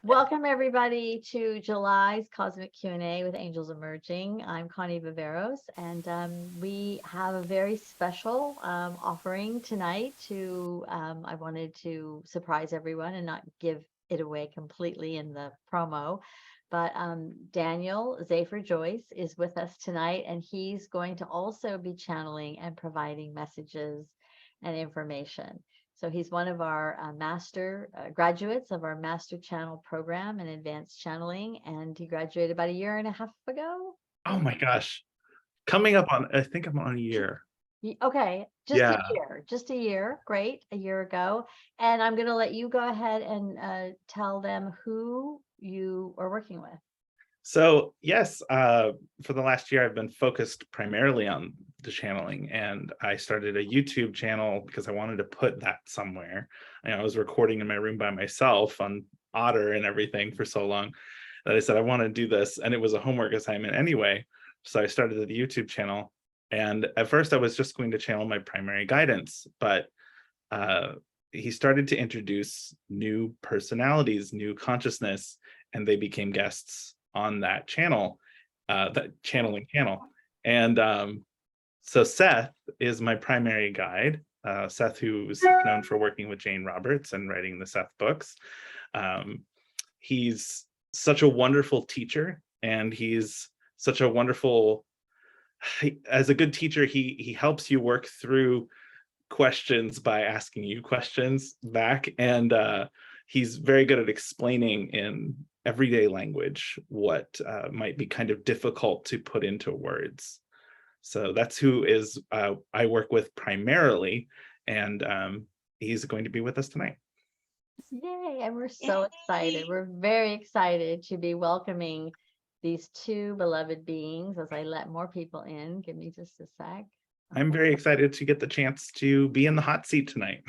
Welcome everybody to July's Cosmic Q&A with Angels Emerging. I'm Connie Viveros, and we have a very special offering tonight I wanted to surprise everyone and not give it away completely in the promo. But Daniel Zafer Joyce is with us tonight, and he's going to also be channeling and providing messages and information. So he's one of our master graduates of our master channel program in advanced channeling, and he graduated about a year and a half ago. Oh my gosh. Coming up on, I think I'm on a year. Okay, just a year. Great, a year ago. And I'm going to let you go ahead and tell them who you are working with. So yes, for the last year, I've been focused primarily on the channeling, and I started a YouTube channel because I wanted to put that somewhere. I was recording in my room by myself on Otter and everything for so long that I said, I want to do this. And it was a homework assignment anyway. So I started the YouTube channel. And at first I was just going to channel my primary guidance, but he started to introduce new personalities, new consciousness, and they became guests on that channel, that channeling channel. And so Seth is my primary guide. Seth, who's known for working with Jane Roberts and writing the Seth books. He's such a wonderful teacher, and he's such a wonderful, as a good teacher, he helps you work through questions by asking you questions back. And he's very good at explaining in everyday language what might be kind of difficult to put into words. So that's who is I work with primarily, and he's going to be with us tonight. Yay, and we're so excited. We're very excited to be welcoming these two beloved beings as I let more people in. Give me just a sec. I'm very excited to get the chance to be in the hot seat tonight.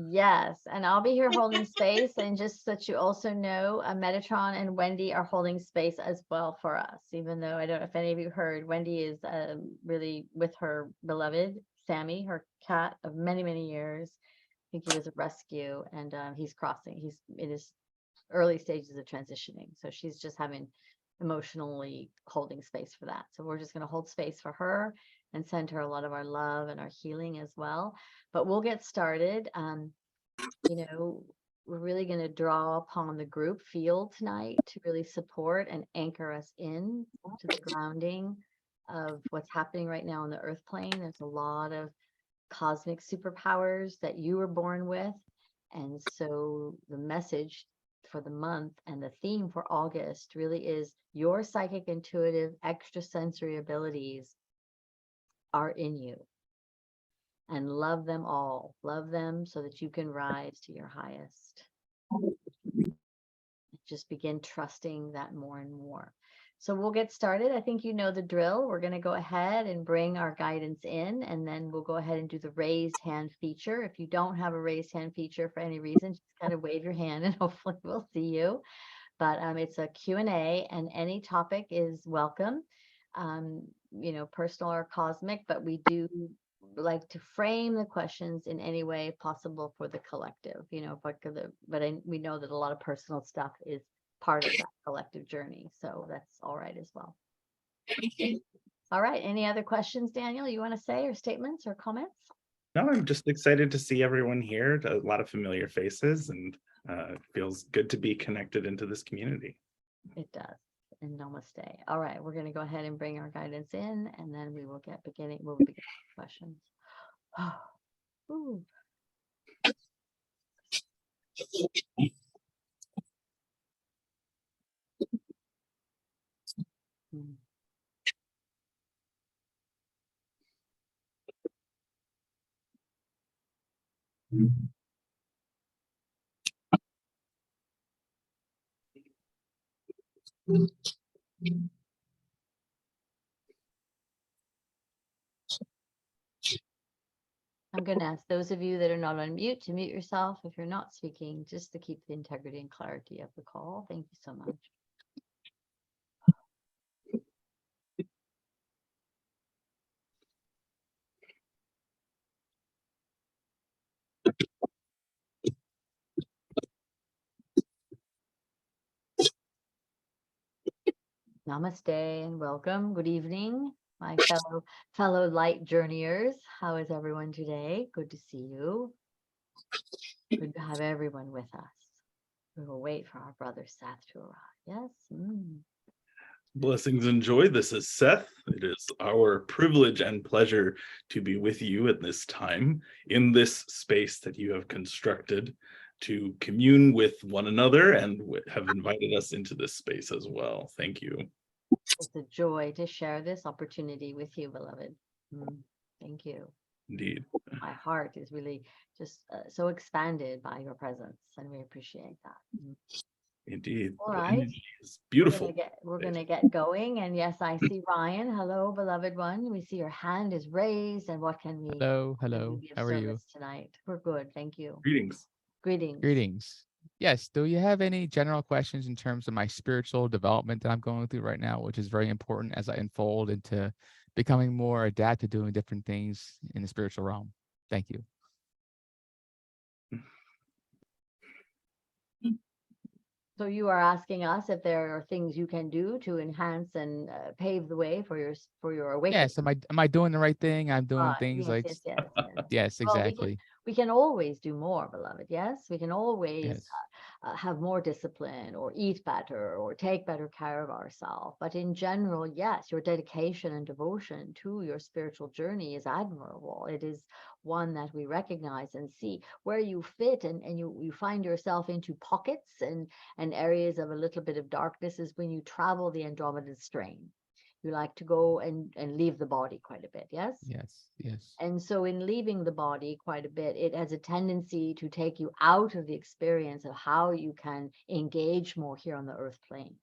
Yes, and I'll be here holding space. And just so that you also know, Metatron and Wendy are holding space as well for us, even though I don't know if any of you heard, Wendy is really with her beloved Sammy, her cat of many, many years. I think he was a rescue, and he's in his early stages of transitioning. So she's just having emotionally holding space for that. So we're just going to hold space for her and send her a lot of our love and our healing as well. But we'll get started. We're really going to draw upon the group field tonight to really support and anchor us in to the grounding of what's happening right now on the earth plane. There's a lot of cosmic superpowers that you were born with. And so the message for the month and the theme for August really is your psychic, intuitive, extrasensory abilities are in you, and love them all. Love them so that you can rise to your highest. Just begin trusting that more and more. So we'll get started. I think you know the drill. We're going to go ahead and bring our guidance in, and then we'll go ahead and do the raised hand feature. If you don't have a raised hand feature for any reason, just kind of wave your hand and hopefully we'll see you. But it's a Q&A, and any topic is welcome, personal or cosmic, but we do like to frame the questions in any way possible for the collective, we know that a lot of personal stuff is part of that collective journey, so that's all right as well. All right, any other questions, Daniel, you want to say, or statements or comments? No, I'm just excited to see everyone here, a lot of familiar faces, and it feels good to be connected into this community. It does. And namaste. All right, we're going to go ahead and bring our guidance in, and then we will begin with questions. Ooh. I'm going to ask those of you that are not on mute to mute yourself if you're not speaking, just to keep the integrity and clarity of the call. Thank you so much. Namaste and welcome. Good evening, my fellow light journeyers. How is everyone today? Good to see you. Good to have everyone with us. We will wait for our brother Seth to arrive. Yes. Blessings and joy. This is Seth. It is our privilege and pleasure to be with you at this time in this space that you have constructed to commune with one another and have invited us into this space as well. Thank you. It's a joy to share this opportunity with you, beloved. Thank you. Indeed. My heart is really just so expanded by your presence, and we appreciate that. Indeed. All right. It's beautiful. We're gonna get going. And yes, I see Ryan. Hello, beloved one. We see your hand is raised. And what can we Hello. be of How are you? service tonight? We're good. Thank you. Greetings. Greetings. Yes. Do you have any general questions in terms of my spiritual development that I'm going through right now, which is very important as I unfold into becoming more adept to doing different things in the spiritual realm? Thank you. So you are asking us if there are things you can do to enhance and pave the way for your awakening. Yes. Am I doing the right thing? I'm doing things yes, like yes. yes, Well, exactly. we can always do more, beloved. Yes, we can always Yes. have more discipline or eat better or take better care of ourselves. But in general, yes, your dedication and devotion to your spiritual journey is admirable. It is one that we recognize and see where you fit, and you find yourself into pockets and areas of a little bit of darkness is when you travel the Andromedan strain. You like to go and leave the body quite a bit. Yes. Yes. And so in leaving the body quite a bit, it has a tendency to take you out of the experience of how you can engage more here on the earth plane.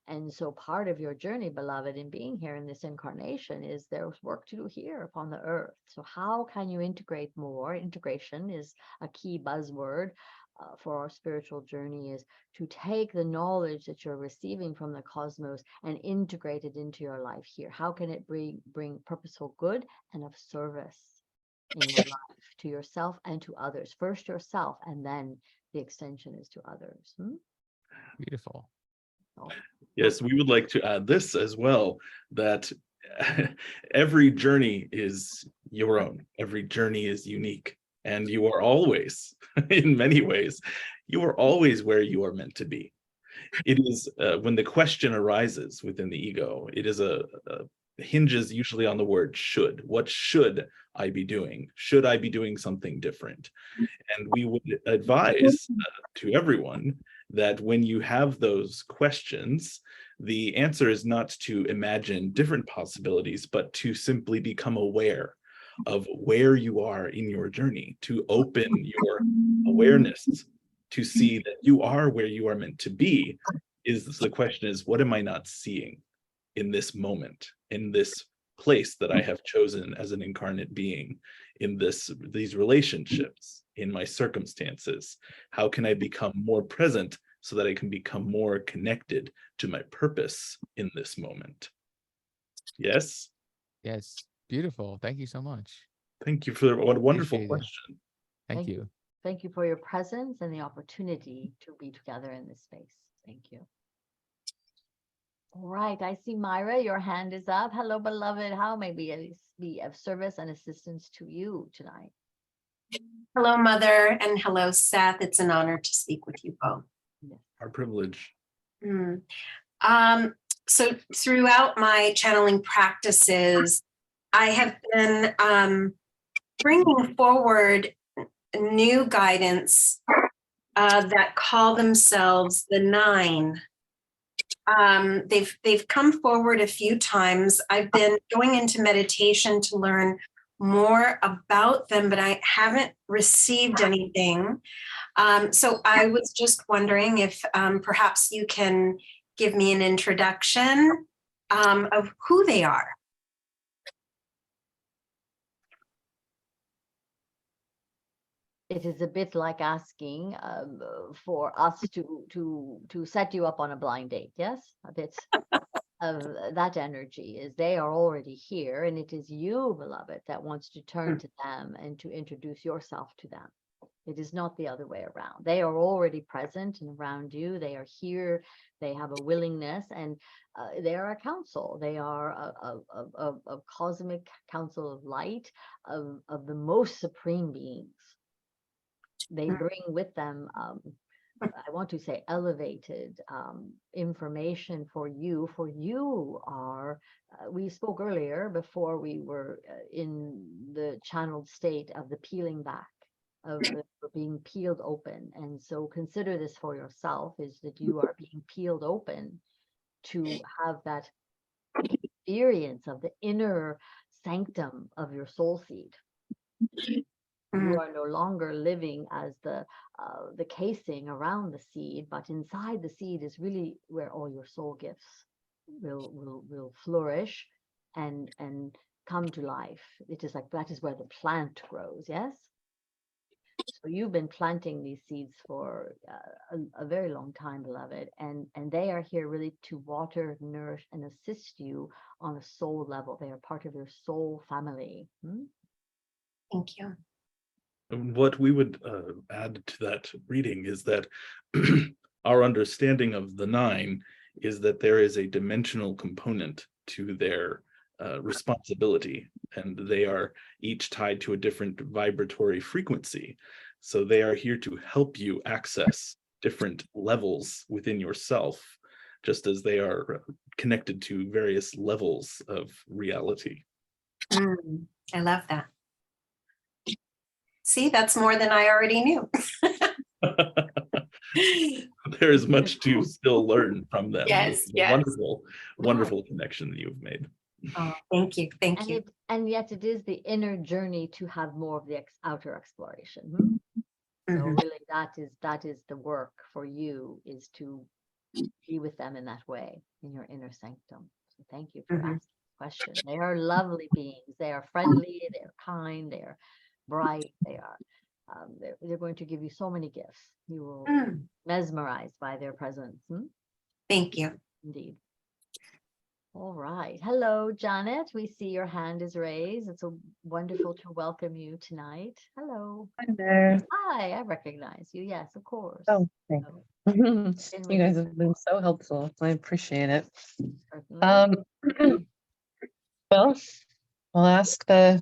And so part of your journey, beloved, in being here in this incarnation is there's work to do here upon the earth. So how can you integrate more? Integration is a key buzzword for our spiritual journey, is to take the knowledge that you're receiving from the cosmos and integrate it into your life here. How can it bring purposeful good and of service in your life to yourself and to others? First yourself, and then the extension is to others. Beautiful. Yes, we would like to add this as well, that every journey is your own. Every journey is unique. And you are always, in many ways, you are always where you are meant to be. It is when the question arises within the ego, it is hinges usually on the word should. What should I be doing? Should I be doing something different? And we would advise to everyone that when you have those questions, the answer is not to imagine different possibilities, but to simply become aware of where you are in your journey, to open your awareness to see that you are where you are meant to be. The question is, what am I not seeing in this moment, in this place that I have chosen as an incarnate being, in these relationships, in my circumstances? How can I become more present so that I can become more connected to my purpose in this moment? Yes? Yes. Beautiful. Thank you so much. Thank you for what a wonderful Appreciate it. question. Thank you. Thank you for your presence and the opportunity to be together in this space. Thank you. All right, I see Myra, your hand is up. Hello, beloved. How may we be of service and assistance to you tonight? Hello, Mother, and hello, Seth. It's an honor to speak with you both. Our privilege. So throughout my channeling practices, I have been bringing forward new guidance that call themselves the Nine. They've come forward a few times. I've been going into meditation to learn more about them, but I haven't received anything. So I was just wondering if perhaps you can give me an introduction of who they are. It is a bit like asking for us to set you up on a blind date. Yes, a bit of that energy is they are already here, and it is you, beloved, that wants to turn to them and to introduce yourself to them. It is not the other way around. They are already present and around you. They are here. They have a willingness, and they are a council. They are a cosmic council of light, of the most supreme beings. They bring with them, I want to say, elevated information for you. For you are, we spoke earlier before we were in the channeled state of the peeling back, of being peeled open. And so consider this for yourself, is that you are being peeled open to have that experience of the inner sanctum of your soul seed. You are no longer living as the casing around the seed, but inside the seed is really where all your soul gifts will flourish and come to life. It is like that is where the plant grows. Yes. So you've been planting these seeds for a very long time, beloved, and they are here really to water, nourish, and assist you on a soul level. They are part of your soul family. Thank you. What we would add to that reading is that our understanding of the 9 is that there is a dimensional component to their responsibility, and they are each tied to a different vibratory frequency. So they are here to help you access different levels within yourself, just as they are connected to various levels of reality. I love that. See, that's more than I already knew. There is much to still learn from them. Yes, yes. Wonderful connection that you've made. Oh, thank you. Thank you. And yet it is the inner journey to have more of the outer exploration. So really that is the work for you, is to be with them in that way, in your inner sanctum. So thank you for asking the question. They are lovely beings. They are friendly, they're kind, they're bright, they are they're going to give you so many gifts. You will be mesmerized by their presence. Thank you. Indeed. All right. Hello, Janet. We see your hand is raised. It's so wonderful to welcome you tonight. Hello. Hi there. Hi, I recognize you. Yes, of course. Oh, thank you. You guys have been so helpful. I appreciate it. Certainly. Well, I'll ask the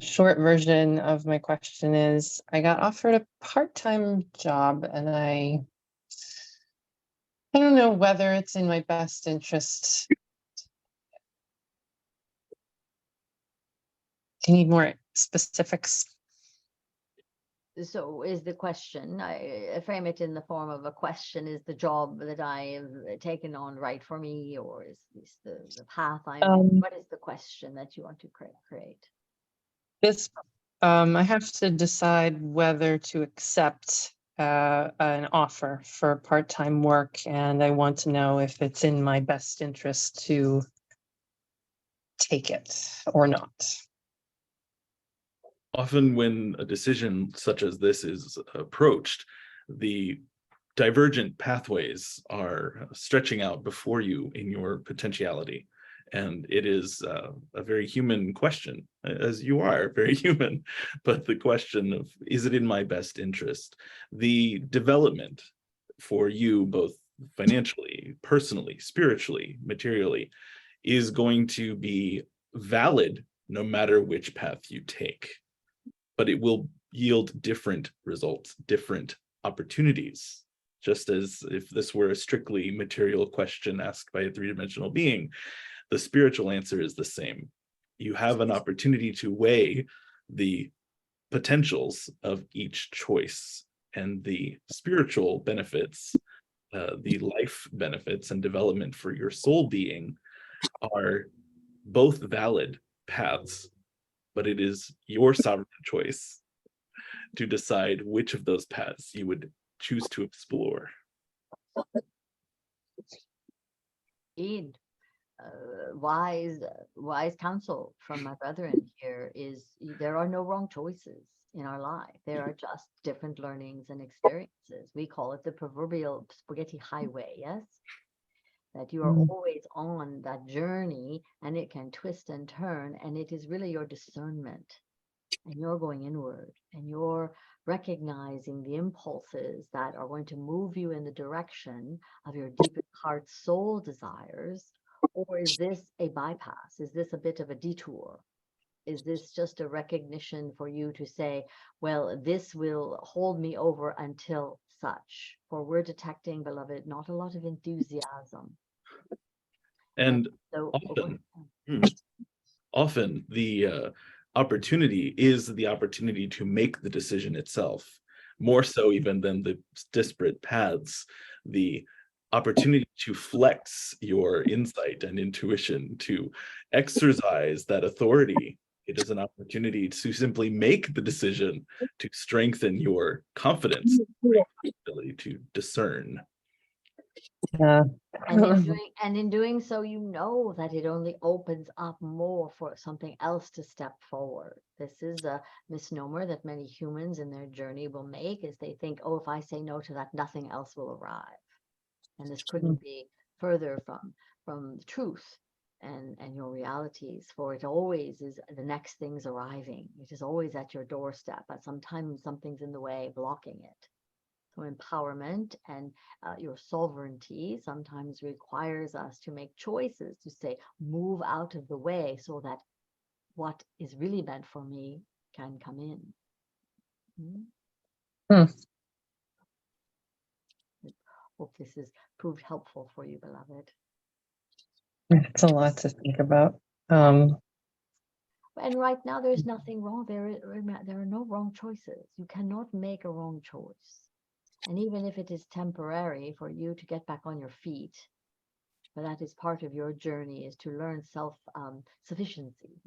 short version of my question is, I got offered a part-time job, and I don't know whether it's in my best interest. Do you need more specifics? So is the question, I frame it in the form of a question, is the job that I have taken on right for me, or is this the path I'm in? What is the question that you want to create? I have to decide whether to accept an offer for part-time work, and I want to know if it's in my best interest to take it or not. Often when a decision such as this is approached, the divergent pathways are stretching out before you in your potentiality. And it is a very human question, as you are very human, but the question of, is it in my best interest? The development for you, both financially, personally, spiritually, materially, is going to be valid no matter which path you take. But it will yield different results, different opportunities. Just as if this were a strictly material question asked by a three-dimensional being, the spiritual answer is the same. You have an opportunity to weigh the potentials of each choice, and the spiritual benefits, the life benefits and development for your soul being are both valid paths, but it is your sovereign choice to decide which of those paths you would choose to explore. Indeed. Wise counsel from my brethren here is, there are no wrong choices in our life. There are just different learnings and experiences. We call it the proverbial spaghetti highway, yes? That you are always on that journey, and it can twist and turn, and it is really your discernment, and you're going inward, and you're recognizing the impulses that are going to move you in the direction of your deepest heart soul desires? Or is this a bypass? Is this a bit of a detour? Is this just a recognition for you to say, well, this will hold me over until such? For we're detecting, beloved, not a lot of enthusiasm. And So often the opportunity is the opportunity to make the decision itself, more so even than the disparate paths. The opportunity to flex your insight and intuition, to exercise that authority. It is an opportunity to simply make the decision, to strengthen your confidence, ability to discern. Yeah. and in doing so, you know that it only opens up more for something else to step forward. This is a misnomer that many humans in their journey will make, is they think, oh, if I say no to that, nothing else will arrive. And this couldn't be further from the truth and your realities, for it always is the next thing's arriving. It is always at your doorstep, but sometimes something's in the way blocking it. So empowerment and your sovereignty sometimes requires us to make choices, to say, move out of the way so that what is really meant for me can come in. Hope this has proved helpful for you, beloved. It's a lot to think about. And right now, there's nothing wrong. There are no wrong choices. You cannot make a wrong choice. And even if it is temporary for you to get back on your feet, but that is part of your journey, is to learn self-sufficiency.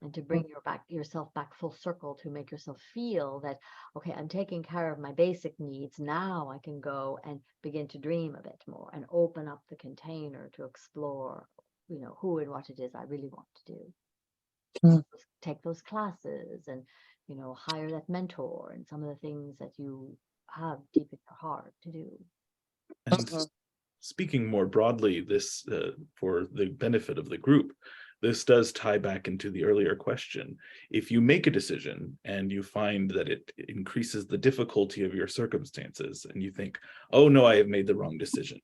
And to bring yourself back full circle, to make yourself feel that, okay, I'm taking care of my basic needs. Now I can go and begin to dream a bit more and open up the container to explore, who and what it is I really want to do. Take those classes and, hire that mentor and some of the things that you have deep in your heart to do. And speaking more broadly, this for the benefit of the group, this does tie back into the earlier question. If you make a decision and you find that it increases the difficulty of your circumstances and you think, oh no, I have made the wrong decision.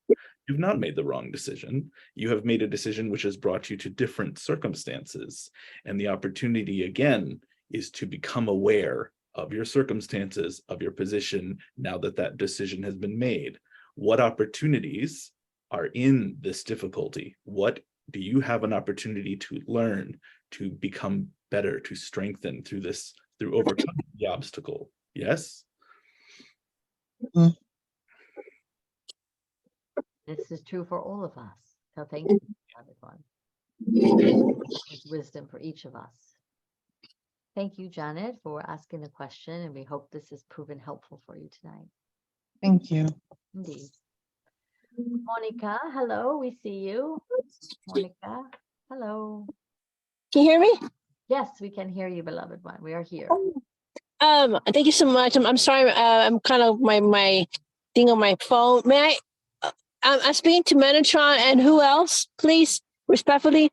You've not made the wrong decision. You have made a decision which has brought you to different circumstances. And the opportunity again is to become aware of your circumstances, of your position, now that that decision has been made. What opportunities are in this difficulty? What do you have an opportunity to learn, to become better, to strengthen through overcoming the obstacle? Yes? This is true for all of us. So thank you, everyone. There's wisdom for each of us. Thank you, Janet, for asking the question, and we hope this has proven helpful for you tonight. Thank you. Indeed. Monica, hello, we see you. Monica, hello. Can you hear me? Yes, we can hear you, beloved one. We are here. Thank you so much. I'm sorry. I'm kind of my thing on my phone. May I'm speaking to Metatron and who else, please, respectfully.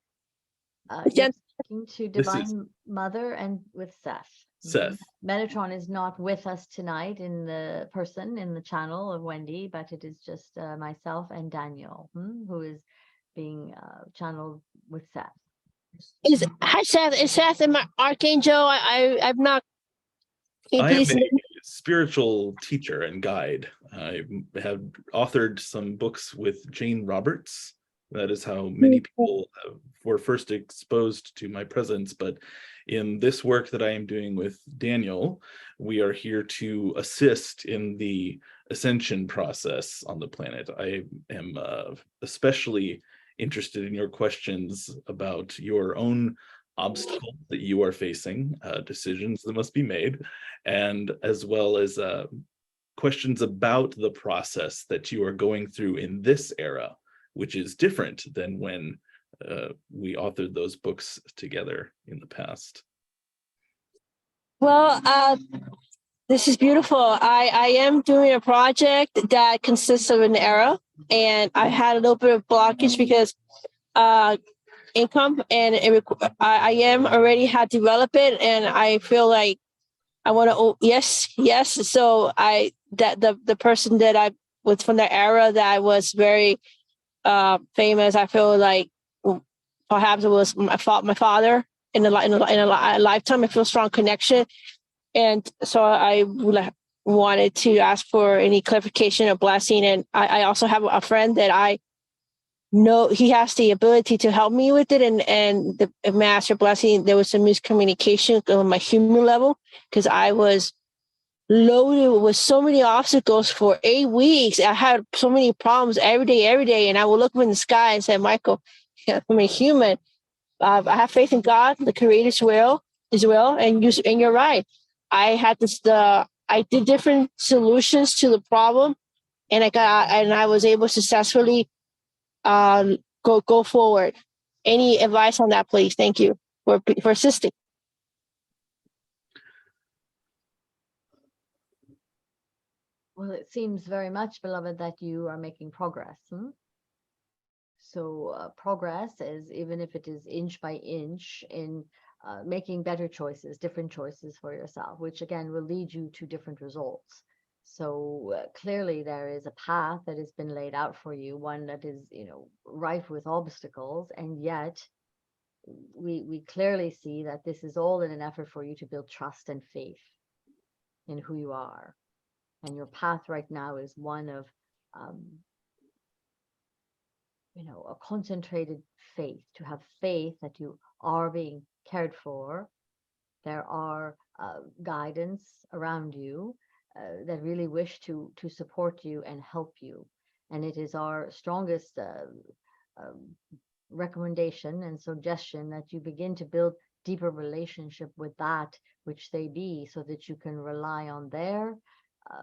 You're speaking to Divine Mother and with Seth. Seth. Metatron is not with us tonight in the channel of Wendy, but it is just myself and Daniel, who is being channeled with Seth. Hi, Seth. Is Seth my archangel? I'm not. I am a spiritual teacher and guide. I have authored some books with Jane Roberts. That is how many people were first exposed to my presence. But in this work that I am doing with Daniel, we are here to assist in the ascension process on the planet. I am especially interested in your questions about your own obstacles that you are facing, decisions that must be made, and as well as questions about the process that you are going through in this era, which is different than when we authored those books together in the past. Well, this is beautiful. I am doing a project that consists of an era, and I had a little bit of blockage because income, and I am already had developed it, and I feel like I want to. Oh, yes, yes. So the person that I was from the era that was very famous. I feel like perhaps it was my father in a lifetime. I feel strong connection, and so I wanted to ask for any clarification or blessing. And I also have a friend that I know he has the ability to help me with it, and the master blessing. There was some miscommunication on my human level because I was loaded with so many obstacles for 8 weeks. I had so many problems every day, and I would look up in the sky and say, Michael, I'm a human. I have faith in God, the Creator's will, and you're right. I had I did different solutions to the problem, and I was able to successfully go forward. Any advice on that, please? Thank you for assisting. Well, it seems very much, beloved, that you are making progress. So progress is, even if it is inch by inch, in making better choices, different choices for yourself, which again will lead you to different results. So clearly there is a path that has been laid out for you, one that is, rife with obstacles, and yet we clearly see that this is all in an effort for you to build trust and faith in who you are. And your path right now is one of a concentrated faith, to have faith that you are being cared for. There are guidance around you that really wish to support you and help you. And it is our strongest recommendation and suggestion that you begin to build deeper relationship with that which they be, so that you can rely on their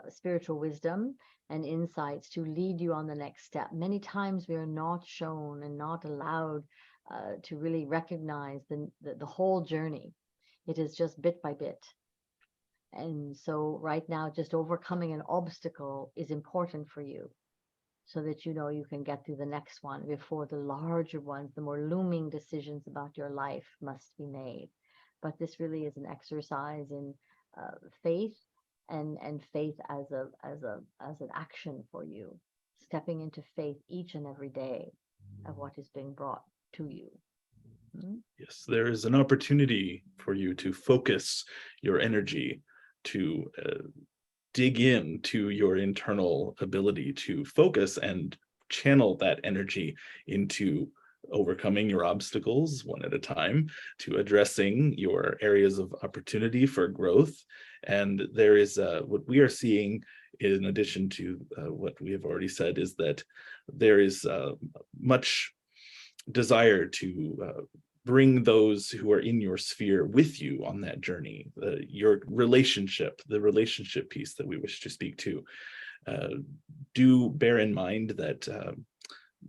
spiritual wisdom and insights to lead you on the next step. Many times we are not shown and not allowed to really recognize the whole journey. It is just bit by bit. And so right now, just overcoming an obstacle is important for you, so that you can get through the next one before the larger ones, the more looming decisions about your life must be made. But this really is an exercise in faith, and faith as an action for you, stepping into faith each and every day of what is being brought to you. Yes, there is an opportunity for you to focus your energy, to dig into your internal ability to focus and channel that energy into overcoming your obstacles one at a time, to addressing your areas of opportunity for growth. And there is what we are seeing, in addition to what we have already said, is that there is much desire to bring those who are in your sphere with you on that journey. Your relationship, the relationship piece that we wish to speak to. Do bear in mind that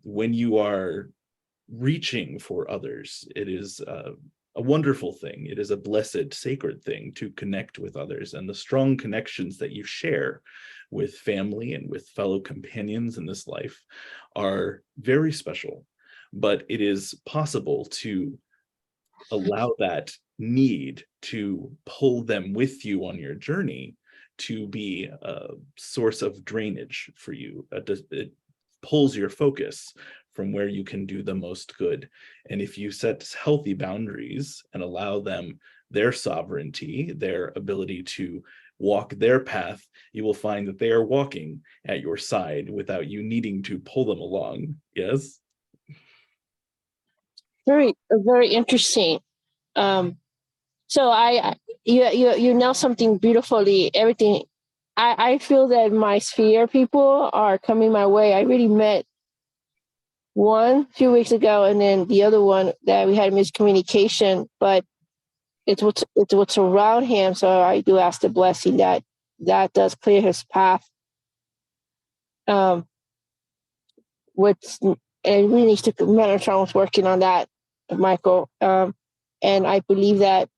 when you are reaching for others, it is a wonderful thing. It is a blessed, sacred thing to connect with others, and the strong connections that you share with family and with fellow companions in this life are very special. But it is possible to allow that need to pull them with you on your journey to be a source of drainage for you. It pulls your focus from where you can do the most good. And if you set healthy boundaries and allow them their sovereignty, their ability to walk their path, you will find that they are walking at your side without you needing to pull them along. Yes? Very interesting. So you know something beautifully. Everything. I feel that my sphere people are coming my way. I already met one a few weeks ago, and then the other one that we had miscommunication. But it's what's around him. So I do ask the blessing that does clear his path. What's and we need to. Metatron was working on that, Michael. And I believe that,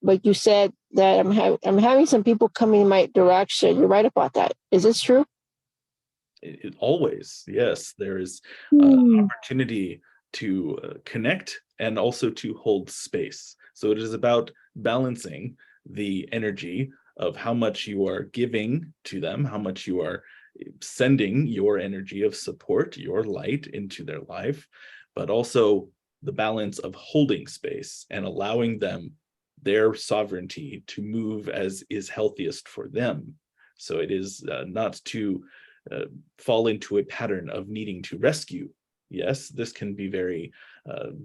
like you said, that I'm having some people coming in my direction. You're right about that. Is this true? It always, yes. There is an opportunity to connect and also to hold space. So it is about balancing the energy of how much you are giving to them, how much you are sending your energy of support, your light into their life, but also the balance of holding space and allowing them their sovereignty to move as is healthiest for them. So it is not to fall into a pattern of needing to rescue. Yes, this can be very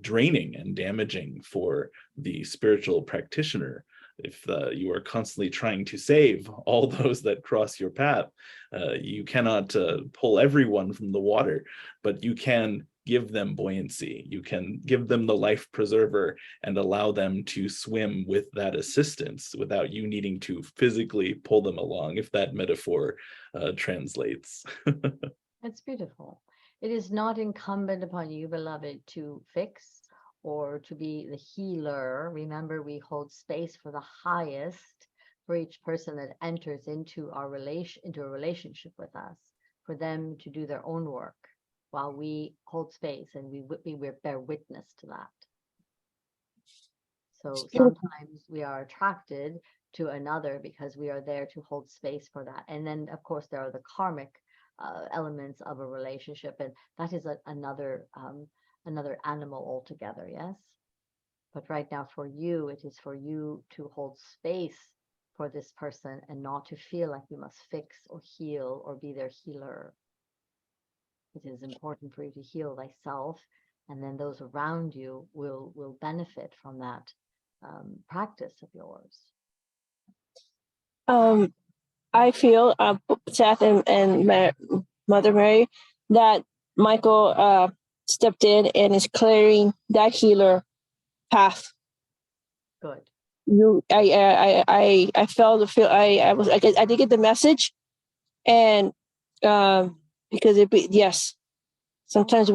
draining and damaging for the spiritual practitioner. If you are constantly trying to save all those that cross your path, you cannot pull everyone from the water, but you can give them buoyancy. You can give them the life preserver and allow them to swim with that assistance without you needing to physically pull them along, if that metaphor translates. That's beautiful. It is not incumbent upon you, beloved, to fix or to be the healer. Remember, we hold space for the highest for each person that enters into a relationship with us, for them to do their own work while we hold space, and we bear witness to that. So sometimes we are attracted to another because we are there to hold space for that. And then, of course, there are the karmic elements of a relationship, and that is another animal altogether. Yes, but right now for you, it is for you to hold space for this person and not to feel like you must fix or heal or be their healer. It is important for you to heal thyself, and then those around you will benefit from that practice of yours. I feel, Seth and Mother Mary, that Michael stepped in and is clearing that healer path. Good. I felt the feel. I did get the message, and because yes, sometimes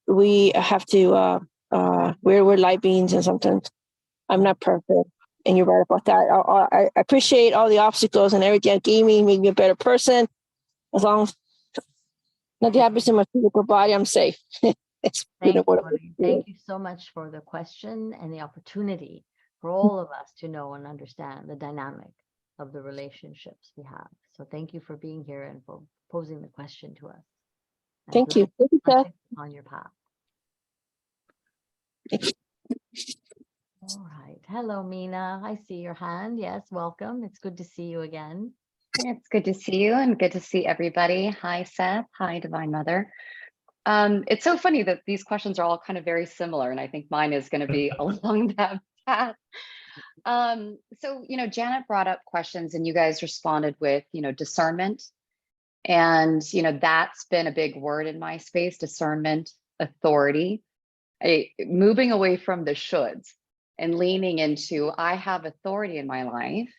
we have to we're light beings, and sometimes I'm not perfect. And you're right about that. I appreciate all the obstacles and everything it gave me, made me a better person. As long as nothing happens to my physical body, I'm safe. It's Thank you so much for the question and the opportunity for all of us to know and understand the dynamic of the relationships we have. So thank you for being here and for posing the question to us. Thank you. Thank you, Seth. On your path. All right. Hello, Mina. I see your hand. Yes, welcome. It's good to see you again. It's good to see you and good to see everybody. Hi, Seth. Hi, Divine Mother. It's so funny that these questions are all kind of very similar, and I think mine is going to be along that path. So, Janet brought up questions and you guys responded with, discernment. And, that's been a big word in my space, discernment, authority, moving away from the shoulds and leaning into, I have authority in my life.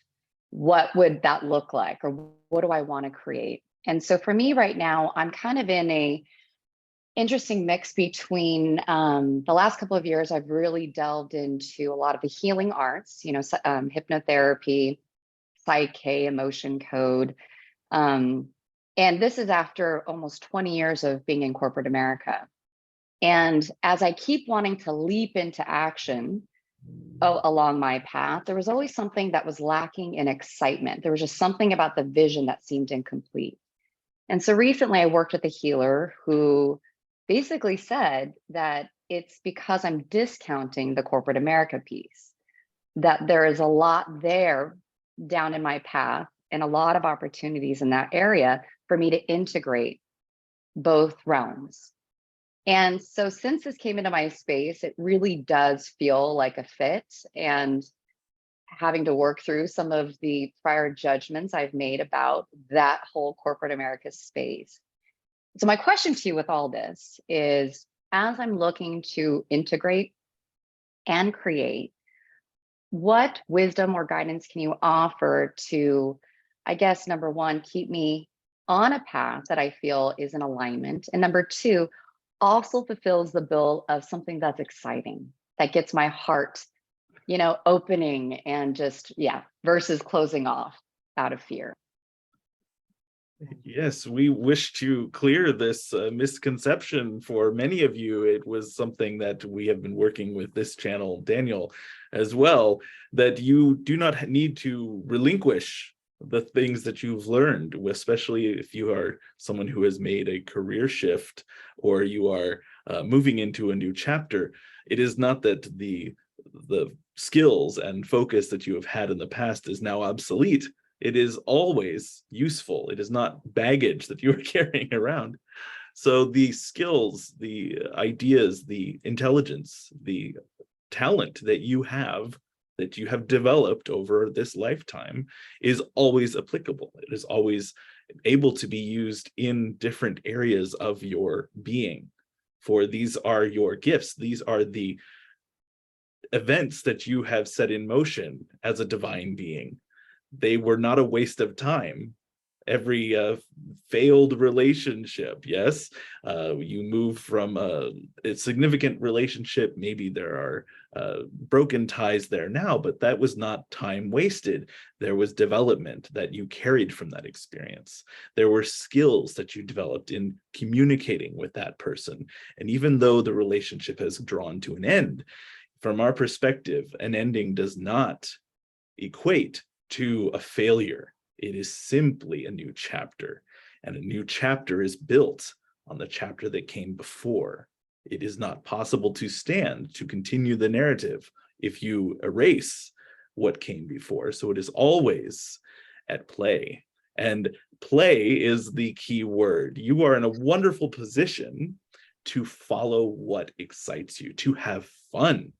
What would that look like? Or what do I want to create? And so for me right now, I'm kind of in a interesting mix between the last couple of years, I've really delved into a lot of the healing arts, hypnotherapy, Psyche, emotion code. And this is after almost 20 years of being in corporate America. And as I keep wanting to leap into action along my path, there was always something that was lacking in excitement. There was just something about the vision that seemed incomplete. And so recently I worked with a healer who basically said that it's because I'm discounting the corporate America piece, that there is a lot there down in my path and a lot of opportunities in that area for me to integrate both realms. And so since this came into my space, it really does feel like a fit, and having to work through some of the prior judgments I've made about that whole corporate America space. So my question to you with all this is, as I'm looking to integrate and create, what wisdom or guidance can you offer to, I guess, number one, keep me on a path that I feel is in alignment, and number two, also fulfills the bill of something that's exciting, that gets my heart, opening and just, versus closing off out of fear. Yes, we wish to clear this misconception for many of you. It was something that we have been working with this channel, Daniel, as well, that you do not need to relinquish the things that you've learned, especially if you are someone who has made a career shift or you are moving into a new chapter. It is not that the skills and focus that you have had in the past is now obsolete. It is always useful. It is not baggage that you are carrying around. So the skills, the ideas, the intelligence, the talent that you have developed over this lifetime is always applicable. It is always able to be used in different areas of your being. For these are your gifts. These are the events that you have set in motion as a divine being. They were not a waste of time. Every failed relationship, yes, you move from a significant relationship, maybe there are broken ties there now, but that was not time wasted. There was development that you carried from that experience. There were skills that you developed in communicating with that person. And even though the relationship has drawn to an end, from our perspective, an ending does not equate to a failure. It is simply a new chapter, and a new chapter is built on the chapter that came before. It is not possible to continue the narrative if you erase what came before. So it is always at play, and play is the key word. You are in a wonderful position to follow what excites you, to have fun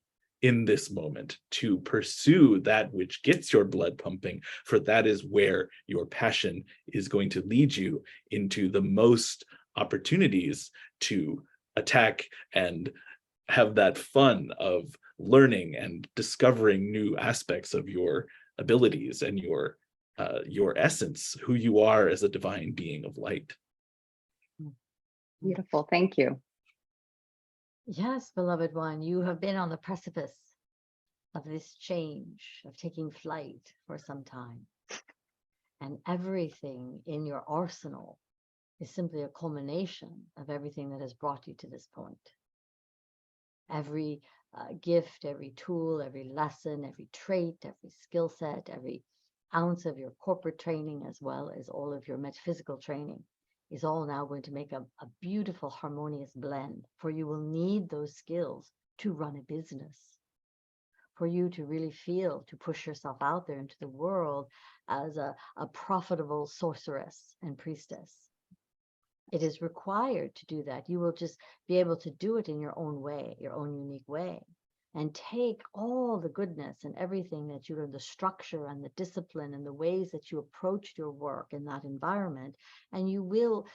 in this moment, to pursue that which gets your blood pumping, for that is where your passion is going to lead you into the most opportunities to attack and have that fun of learning and discovering new aspects of your abilities and your essence, who you are as a divine being of light. Beautiful. Thank you. Yes, beloved one, you have been on the precipice of this change, of taking flight for some time. And everything in your arsenal is simply a culmination of everything that has brought you to this point. Every gift, every tool, every lesson, every trait, every skill set, every ounce of your corporate training, as well as all of your metaphysical training, is all now going to make a beautiful, harmonious blend. For you will need those skills to run a business, for you to really feel, to push yourself out there into the world as a profitable sorceress and priestess. It is required to do that. You will just be able to do it in your own way, your own unique way, and take all the goodness and everything that you learned, the structure and the discipline and the ways that you approached your work in that environment, and you will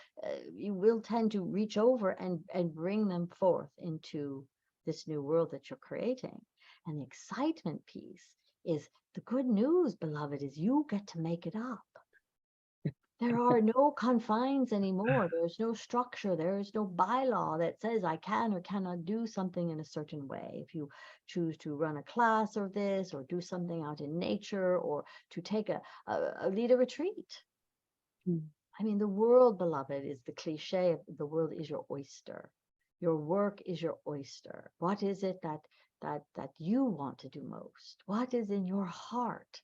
tend to reach over and bring them forth into this new world that you're creating. And the excitement piece is the good news, beloved, is you get to make it up. There are no confines anymore. There's no structure. There is no bylaw that says I can or cannot do something in a certain way. If you choose to run a class or this, or do something out in nature, or to take lead a retreat. I mean, the world, beloved, is the cliche of the world is your oyster. Your work is your oyster. What is it that you want to do most? What is in your heart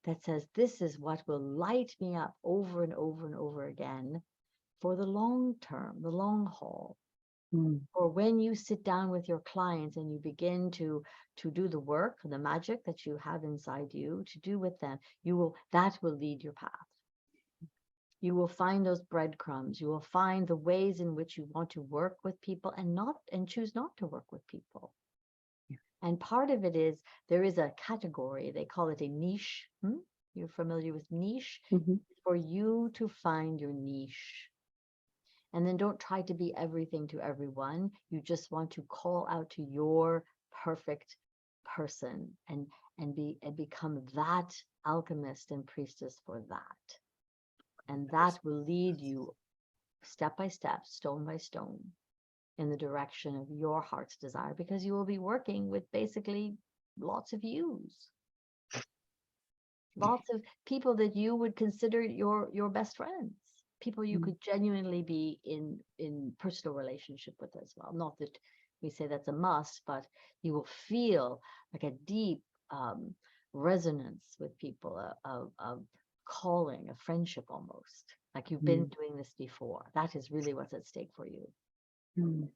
that says this is what will light me up over and over and over again for the long term, the long haul? Or when you sit down with your clients and you begin to do the work, the magic that you have inside you to do with them, that will lead your path. You will find those breadcrumbs. You will find the ways in which you want to work with people and choose not to work with people. And part of it is there is a category, they call it a niche. You're familiar with niche? For you to find your niche. And then don't try to be everything to everyone. You just want to call out to your perfect person and become that alchemist and priestess for that. And that will lead you step by step, stone by stone, in the direction of your heart's desire, because you will be working with basically lots of yous, lots of people that you would consider your best friends. people you Mm. could genuinely be in personal relationship with as well. Not that we say that's a must, but you will feel like a deep resonance with people, a calling, a friendship almost, like you've been doing this before. That is really what's at stake for you. Mm.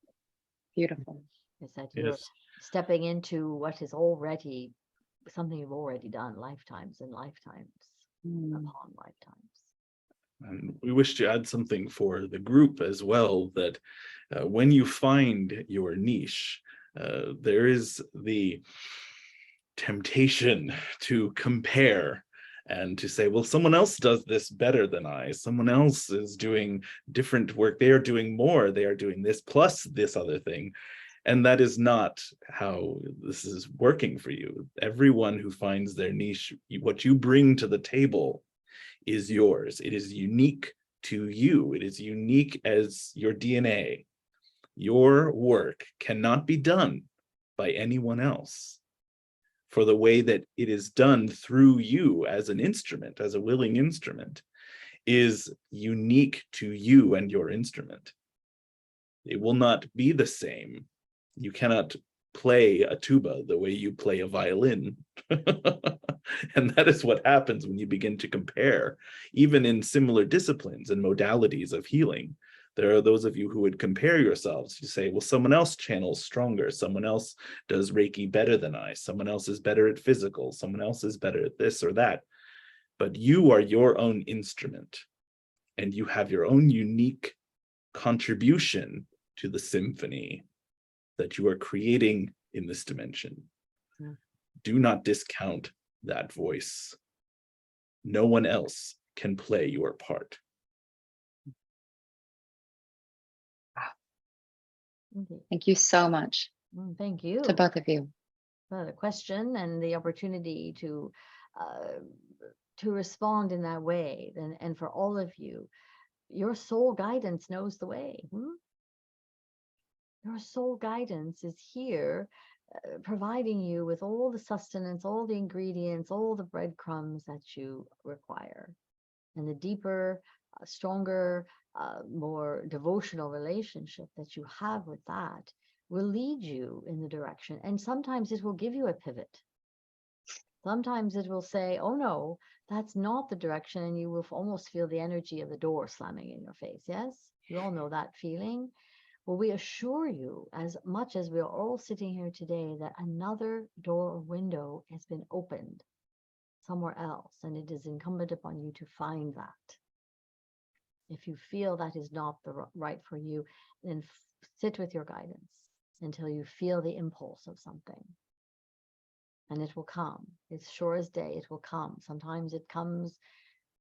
Beautiful. Is that you're Yes. stepping into what is already something you've already done lifetimes and lifetimes upon lifetimes. And we wish to add something for the group as well, that when you find your niche, there is the temptation to compare and to say, well, someone else does this better than I. Someone else is doing different work. They are doing more. They are doing this plus this other thing. And that is not how this is working for you. Everyone who finds their niche, what you bring to the table is yours. It is unique to you. It is unique as your DNA. Your work cannot be done by anyone else, for the way that it is done through you as an instrument, as a willing instrument, is unique to you and your instrument. It will not be the same. You cannot play a tuba the way you play a violin. And that is what happens when you begin to compare, even in similar disciplines and modalities of healing. There are those of you who would compare yourselves. You say, well, someone else channels stronger. Someone else does Reiki better than I. Someone else is better at physical. Someone else is better at this or that. But you are your own instrument, and you have your own unique contribution to the symphony that you are creating in this dimension. Mm. Do not discount that voice. No one else can play your part. Indeed. Thank you so much Thank you to both of you. for the question and the opportunity to respond in that way. And for all of you, your soul guidance knows the way. Your soul guidance is here, providing you with all the sustenance, all the ingredients, all the breadcrumbs that you require. And the deeper, stronger, more devotional relationship that you have with that will lead you in the direction. And sometimes it will give you a pivot. Sometimes it will say, oh no, that's not the direction. And you will almost feel the energy of the door slamming in your face. Yes, you all know that feeling. Well, we assure you, as much as we are all sitting here today, that another door or window has been opened somewhere else, and it is incumbent upon you to find that. If you feel that is not the right for you, then sit with your guidance until you feel the impulse of something. And it will come. It's sure as day, it will come. Sometimes it comes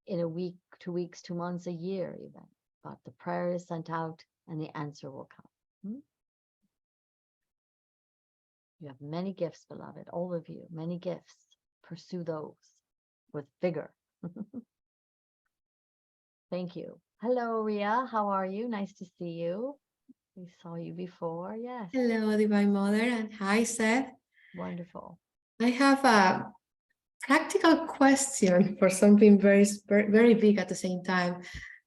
in a week, 2 weeks, 2 months, a year even. But the prayer is sent out and the answer will come. You have many gifts, beloved, all of you, many gifts. Pursue those with vigor. Thank you. Hello, Ria. How are you? Nice to see you. We saw you before. Yes. Hello, Divine Mother, and hi, Seth. Wonderful. I have a practical question for something very big at the same time.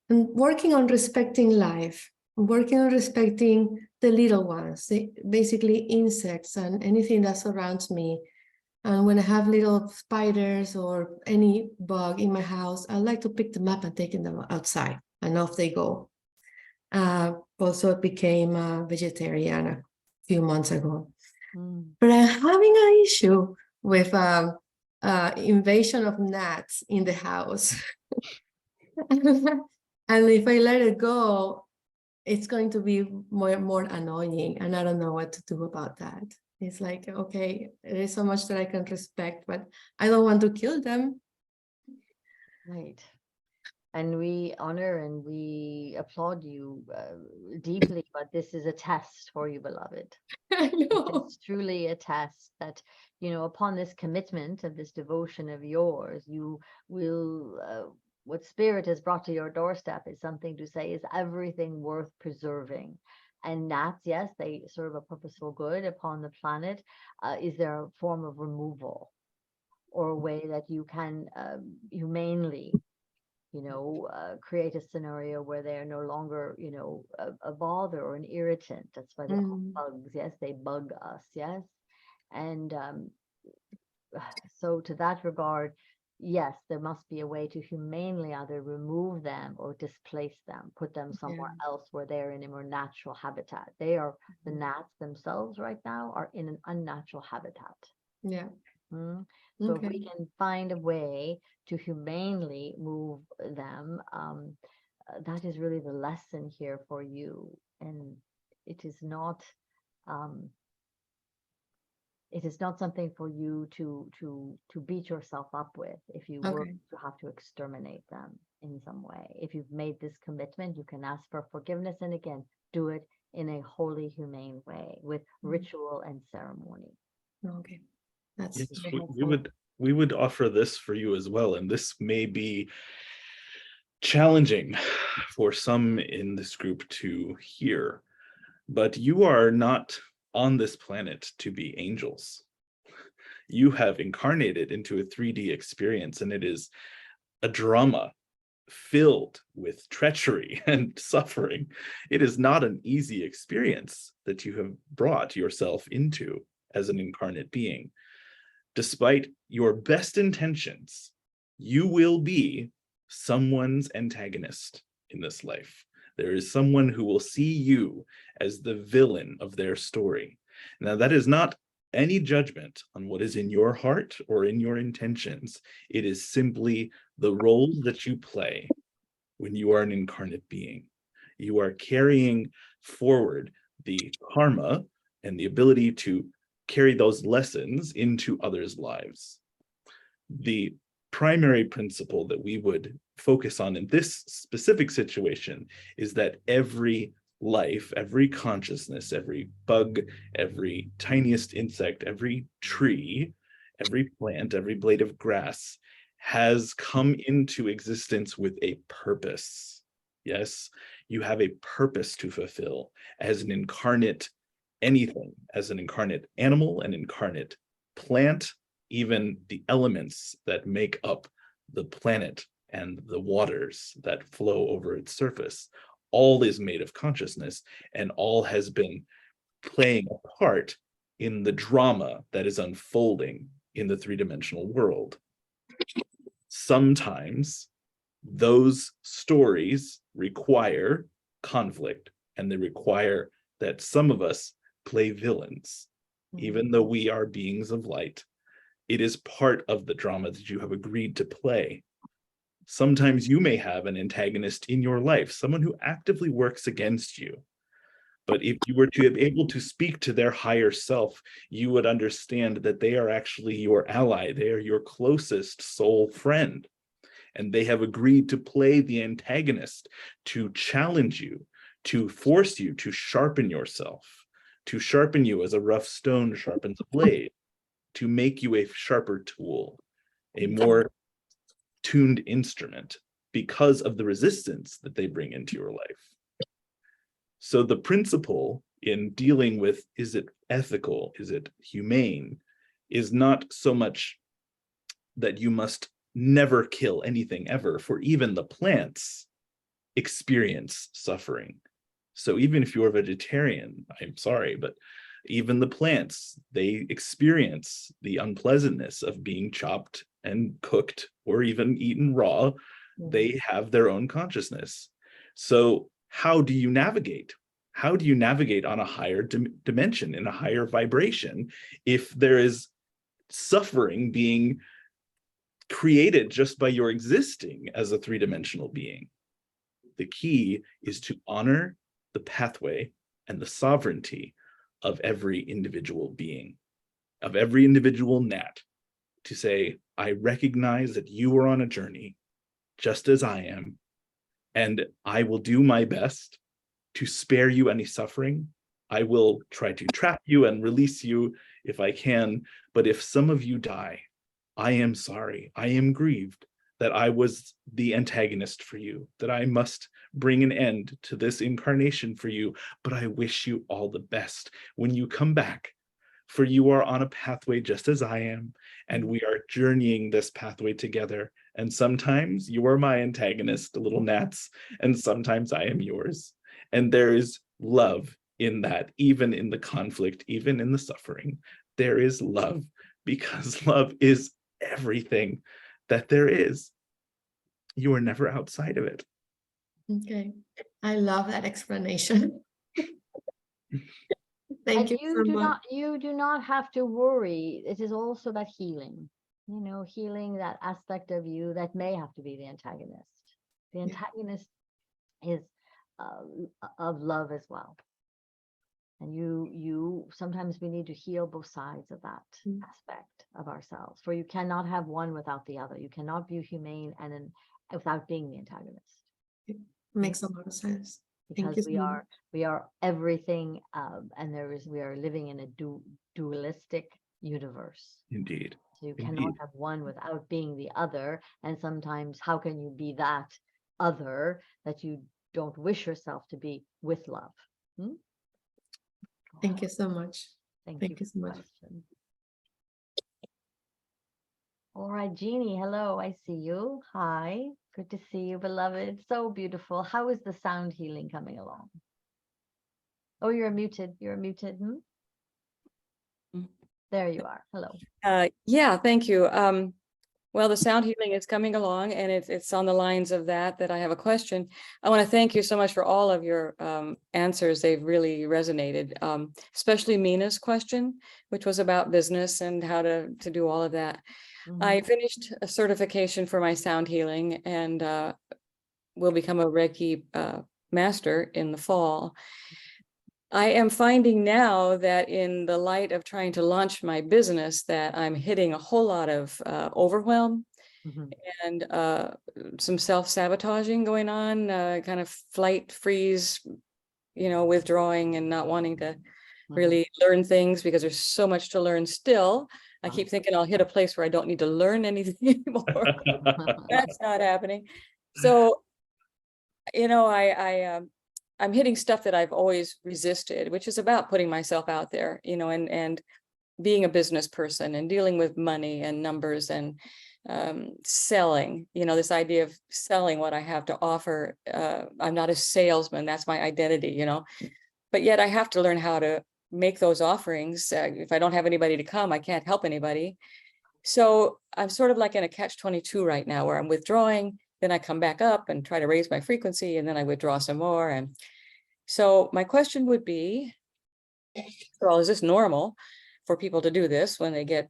I'm working on respecting life. I'm working on respecting the little ones, basically insects and anything that surrounds me. And when I have little spiders or any bug in my house, I like to pick them up and take them outside, and off they go. Also became a vegetarian a few months ago. But I'm having an issue with invasion of gnats in the house. And if I let it go, it's going to be more annoying, and I don't know what to do about that. It's like, okay, there is so much that I can respect, but I don't want to kill them. Right. And we honor and we applaud you deeply, but this is a test for you, beloved. I know. It's truly a test that, upon this commitment of this devotion of yours, you will, what spirit has brought to your doorstep is something to say, is everything worth preserving? And gnats, yes, they serve a purposeful good upon the planet. Is there a form of removal or a way that you can humanely create a scenario where they're no longer, a bother or an irritant. That's why they're called bugs. Yes, they bug us. Yes. And so to that regard, yes, there must be a way to humanely either remove them or displace them, put them somewhere else where they're in a more natural habitat. They are, the gnats themselves right now are in an unnatural habitat. Yeah. So if we can find a way to humanely move them, that is really the lesson here for you. And it is not something for you to beat yourself up with if you were to have to exterminate them in some way. If you've made this commitment, you can ask for forgiveness, and again, do it in a holy, humane way with ritual and ceremony. Okay. That's Yes, very we would offer this for you as well, and this may be challenging for some in this group to hear, but you are not on this planet to be angels. You have incarnated into a 3D experience, and it is a drama filled with treachery and suffering. It is not an easy experience that you have brought yourself into as an incarnate being. Despite your best intentions, you will be someone's antagonist in this life. There is someone who will see you as the villain of their story. Now, that is not any judgment on what is in your heart or in your intentions. It is simply the role that you play when you are an incarnate being. You are carrying forward the karma and the ability to carry those lessons into others' lives. The primary principle that we would focus on in this specific situation is that every life, every consciousness, every bug, every tiniest insect, every tree, every plant, every blade of grass has come into existence with a purpose. Yes, you have a purpose to fulfill as an incarnate anything, as an incarnate animal, an incarnate plant, even the elements that make up the planet and the waters that flow over its surface. All is made of consciousness, and all has been playing a part in the drama that is unfolding in the three-dimensional world. Sometimes those stories require conflict, and they require that some of us play villains, even though we are beings of light. It is part of the drama that you have agreed to play. Sometimes you may have an antagonist in your life, someone who actively works against you. But if you were to be able to speak to their higher self, you would understand that they are actually your ally. They are your closest soul friend. And they have agreed to play the antagonist, to challenge you, to force you to sharpen yourself, to sharpen you as a rough stone sharpens a blade, to make you a sharper tool, a more tuned instrument, because of the resistance that they bring into your life. So the principle in dealing with, is it ethical, is it humane, is not so much that you must never kill anything ever, for even the plants experience suffering. So even if you're a vegetarian, I'm sorry, but even the plants, they experience the unpleasantness of being chopped and cooked or even eaten raw. They have their own consciousness. So how do you navigate? How do you navigate on a higher dimension, in a higher vibration, if there is suffering being created just by your existing as a three-dimensional being? The key is to honor the pathway and the sovereignty of every individual being, of every individual gnat, to say, I recognize that you are on a journey, just as I am, and I will do my best to spare you any suffering. I will try to trap you and release you if I can, but if some of you die, I am sorry, I am grieved that I was the antagonist for you, that I must bring an end to this incarnation for you, but I wish you all the best when you come back, for you are on a pathway just as I am, and we are journeying this pathway together And sometimes you are my antagonist, little gnats, and sometimes I am yours. And there is love in that, even in the conflict, even in the suffering. There is love, because love is everything that there is. You are never outside of it. Okay, I love that explanation. Thank you so much. You do not have to worry. It is also that healing, healing that aspect of you that may have to be the antagonist. The antagonist is of love as well. And you sometimes we need to heal both sides of that aspect of ourselves, for you cannot have one without the other. You cannot be humane and then without being the antagonist. It makes a lot of sense. Because we are everything, and we are living in a dualistic universe. Indeed. So you cannot have one without being the other. And sometimes how can you be that other that you don't wish yourself to be with love? Thank you so much. Thank you so much. Question. All right, Jeannie, hello, I see you. Hi, good to see you, beloved. So beautiful. How is the sound healing coming along? Oh, you're muted. You're muted. There you are. Hello. Yeah, thank you. Well, the sound healing is coming along, and it's on the lines of that I have a question. I want to thank you so much for all of your answers. They've really resonated, especially Mina's question, which was about business and how to do all of that. I finished a certification for my sound healing and will become a Reiki master in the fall. I am finding now that in the light of trying to launch my business that I'm hitting a whole lot of overwhelm and some self-sabotaging going on, kind of flight freeze, withdrawing and not wanting to really learn things because there's so much to learn still. I keep thinking I'll hit a place where I don't need to learn anything anymore. That's not happening. So, I'm hitting stuff that I've always resisted, which is about putting myself out there, and being a business person and dealing with money and numbers and selling, this idea of selling what I have to offer. I'm not a salesman. That's my identity, but yet I have to learn how to make those offerings. If I don't have anybody to come, I can't help anybody. So I'm sort of like in a catch-22 right now where I'm withdrawing, then I come back up and try to raise my frequency, and then I withdraw some more. And so my question would be, well, is this normal for people to do this when they get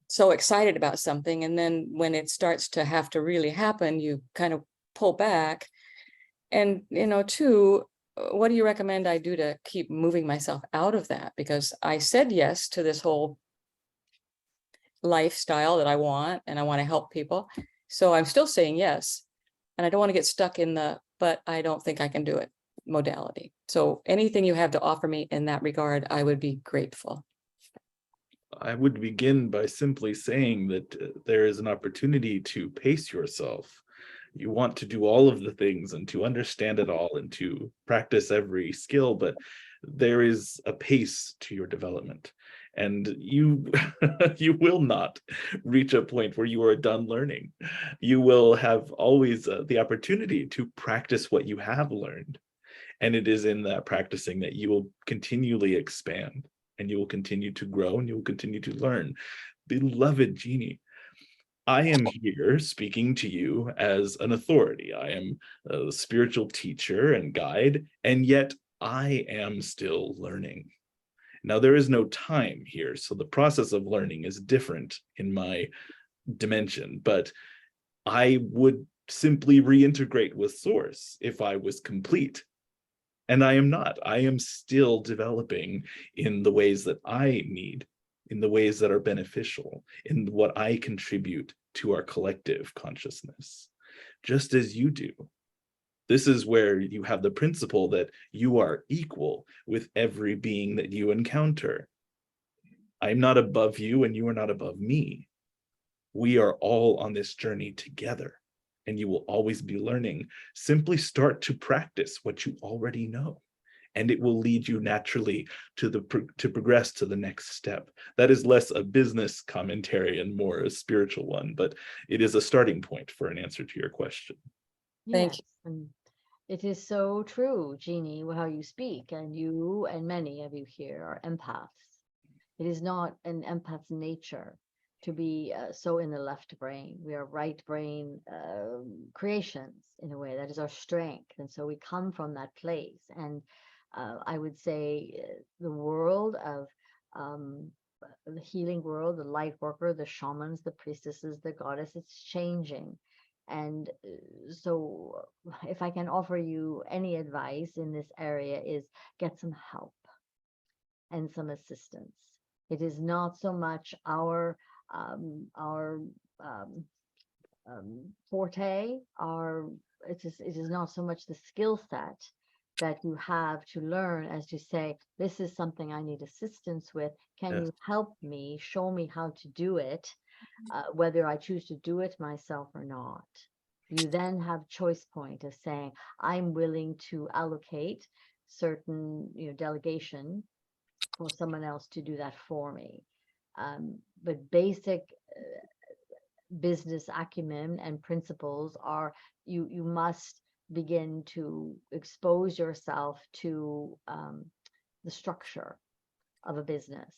so excited about something, and then when it starts to have to really happen, you kind of pull back? And, two, what do you recommend I do to keep moving myself out of that? Because I said yes to this whole lifestyle that I want, and I want to help people. So I'm still saying yes, and I don't want to get stuck in but I don't think I can do it modality. So anything you have to offer me in that regard, I would be grateful. I would begin by simply saying that there is an opportunity to pace yourself. You want to do all of the things and to understand it all and to practice every skill, but there is a pace to your development. And you you will not reach a point where you are done learning. You will have always the opportunity to practice what you have learned. And it is in that practicing that you will continually expand, and you will continue to grow, and you will continue to learn. Beloved Jeannie, I am here speaking to you as an authority. I am a spiritual teacher and guide, and yet I am still learning. Now, there is no time here, so the process of learning is different in my dimension, but I would simply reintegrate with Source if I was complete. And I am not. I am still developing in the ways that I need, in the ways that are beneficial, in what I contribute to our collective consciousness, just as you do. This is where you have the principle that you are equal with every being that you encounter. I'm not above you, and you are not above me. We are all on this journey together, and you will always be learning. Simply start to practice what you already know, and it will lead you naturally to progress to the next step. That is less a business commentary and more a spiritual one, but it is a starting point for an answer to your question. Thank Yes, and it is so true, Jeannie, how you speak, and you and many of you here are empaths. It is not an empath's nature to be so in the left brain. We are right brain creations in a way. That is our strength. And so we come from that place. And I would say the world of the healing world, the light worker, the shamans, the priestesses, the goddess, it's changing. And so if I can offer you any advice in this area is get some help and some assistance. It is not so much our forte, it is not so much the skill set that you have to learn as to say, this is something I need assistance with. Can Yes. you help me, show me how to do it, whether I choose to do it myself or not. You then have choice point of saying, I'm willing to allocate certain, delegation for someone else to do that for me. But basic business acumen and principles are you must begin to expose yourself to the structure of a business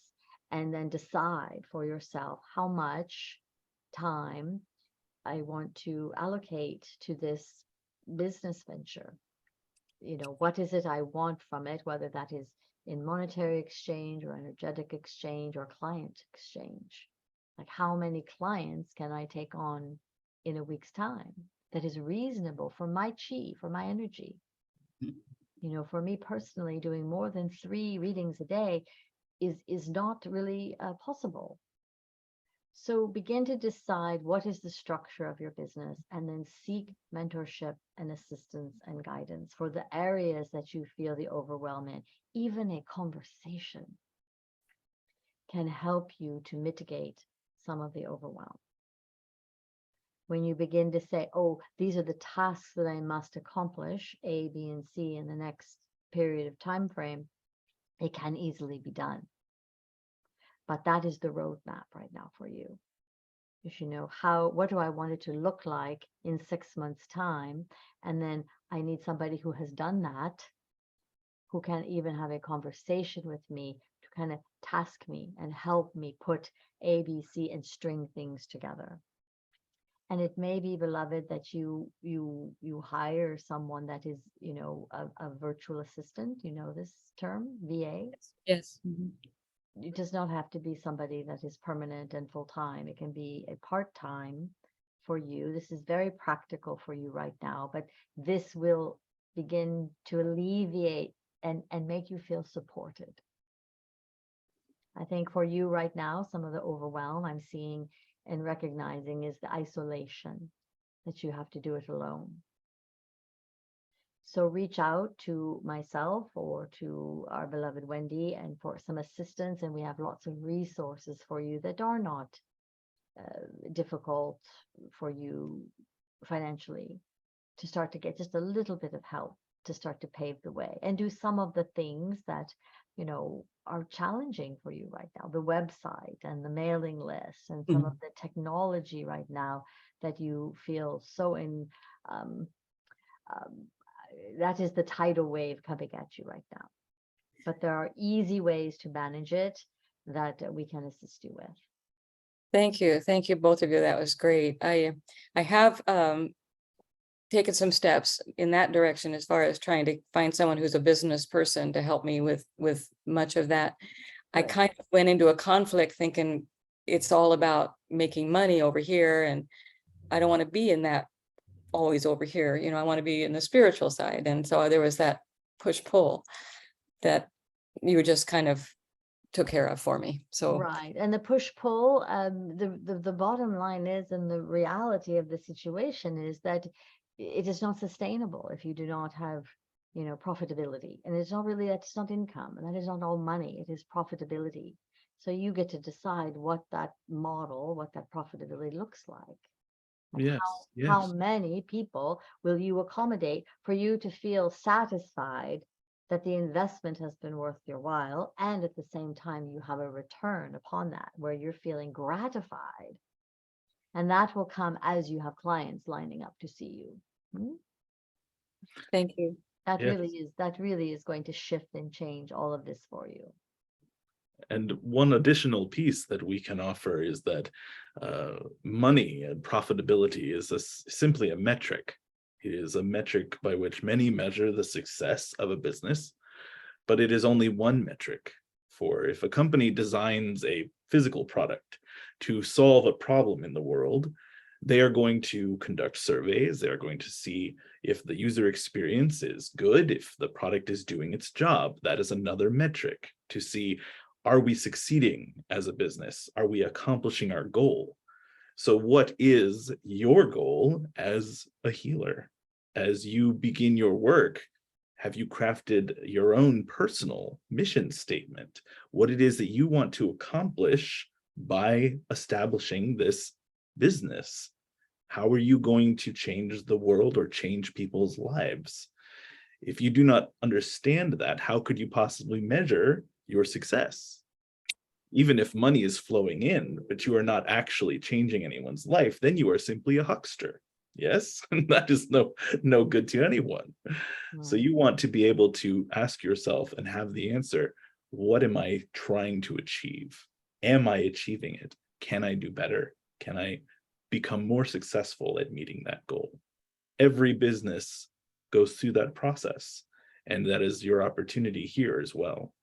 and then decide for yourself how much time I want to allocate to this business venture. What is it I want from it, whether that is in monetary exchange or energetic exchange or client exchange. Like how many clients can I take on in a week's time that is reasonable for my chi, for my energy? For me personally, doing more than 3 readings a day is not really possible. So begin to decide what is the structure of your business and then seek mentorship and assistance and guidance for the areas that you feel the overwhelm in. Even a conversation can help you to mitigate some of the overwhelm. When you begin to say, oh, these are the tasks that I must accomplish, A, B, and C in the next period of time frame, it can easily be done. But that is the roadmap right now for you. If you know what do I want it to look like in 6 months' time? And then I need somebody who has done that, who can even have a conversation with me to kind of task me and help me put A, B, C and string things together. And it may be, beloved, that you hire someone that is, a virtual assistant. You know this term, VA? Yes. It does not have to be somebody that is permanent and full-time. It can be a part-time for you. This is very practical for you right now, but this will begin to alleviate and make you feel supported. I think for you right now, some of the overwhelm I'm seeing and recognizing is the isolation, that you have to do it alone. So reach out to myself or to our beloved Wendy and for some assistance. And we have lots of resources for you that are not difficult for you financially, to start to get just a little bit of help to start to pave the way and do some of the things that, are challenging for you right now. The website and the mailing list and some of the technology right now that you feel so in, that is the tidal wave coming at you right now. But there are easy ways to manage it that we can assist you with. Thank you, both of you. That was great. I have taken some steps in that direction as far as trying to find someone who's a business person to help me with much of that. I Good. kind of went into a conflict thinking it's all about making money over here, and I don't want to be in that always over here. I want to be in the spiritual side. And so there was that push-pull that you just kind of took care of for me. So right. And the push-pull, the bottom line is, and the reality of the situation is that it is not sustainable if you do not have, profitability. And it's not really, that's not income, and that is not all money, it is profitability. So you get to decide what that model, what that profitability looks like. Yes, How many people will you accommodate for you to feel satisfied that the investment has been worth your while, and at the same time you have a return upon that where you're feeling gratified, and that will come as you have clients lining up to see you. Thank you. That Yes. really is going to shift and change all of this for you. And one additional piece that we can offer is that money and profitability is simply a metric. It is a metric by which many measure the success of a business, but it is only one metric. For if a company designs a physical product to solve a problem in the world, they are going to conduct surveys. They're going to see if the user experience is good, if the product is doing its job. That is another metric to see, are we succeeding as a business? Are we accomplishing our goal? So what is your goal as a healer? As you begin your work, have you crafted your own personal mission statement? What it is that you want to accomplish by establishing this business? How are you going to change the world or change people's lives? If you do not understand that, how could you possibly measure your success? Even if money is flowing in, but you are not actually changing anyone's life, then you are simply a huckster. Yes, that is no good to anyone. So you want to be able to ask yourself and have the answer, what am I trying to achieve? Am I achieving it? Can I do better? Can I become more successful at meeting that goal? Every business goes through that process, and that is your opportunity here as well.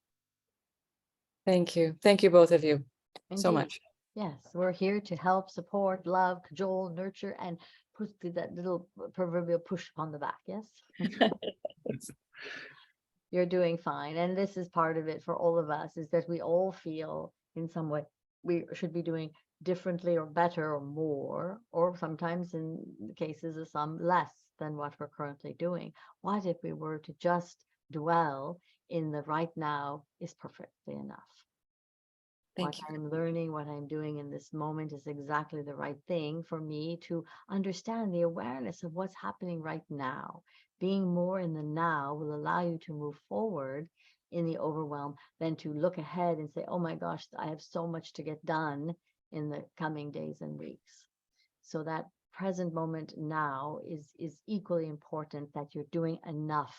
Thank you. Thank you, both of you, so Indeed. much. Yes, we're here to help, support, love, cajole, nurture, and put that little proverbial push on the back. Yes. You're doing fine. And this is part of it for all of us, is that we all feel in some way we should be doing differently or better or more, or sometimes in the cases of some less than what we're currently doing. What if we were to just dwell in the right now is perfectly enough? What Thank you. I'm learning, what I'm doing in this moment is exactly the right thing for me to understand. The awareness of what's happening right now. Being more in the now will allow you to move forward in the overwhelm than to look ahead and say, oh my gosh, I have so much to get done in the coming days and weeks. So that present moment now is equally important, that you're doing enough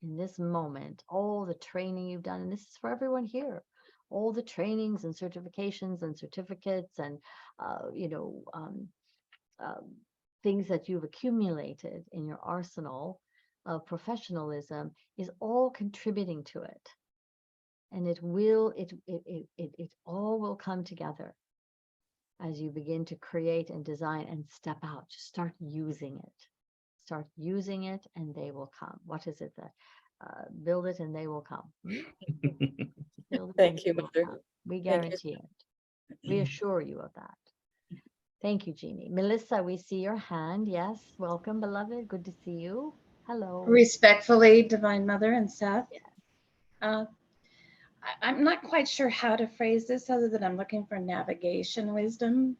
in this moment. All the training you've done, and this is for everyone here, all the trainings and certifications and certificates and things that you've accumulated in your arsenal of professionalism is all contributing to it. And it all will come together as you begin to create and design and step out. Just start using it. Start using it and they will come. What is it that build it and they will come? Build it Thank and you, they will Mother. come. We Thank you. guarantee it. We assure you of that. Thank you, Jeannie. Melissa, we see your hand. Yes, welcome, beloved. Good to see you. Hello. Respectfully, Divine Mother and Seth. I'm not quite sure how to phrase this other than I'm looking for navigation wisdom.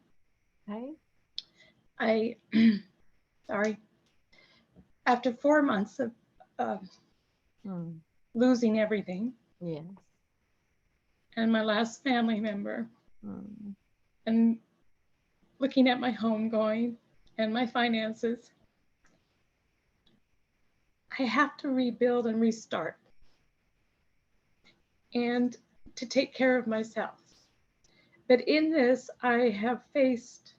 Okay. Sorry. After 4 months of losing everything. Yes. And my last family member. And looking at my home going and my finances. I have to rebuild and restart. And to take care of myself. But in this, I have faced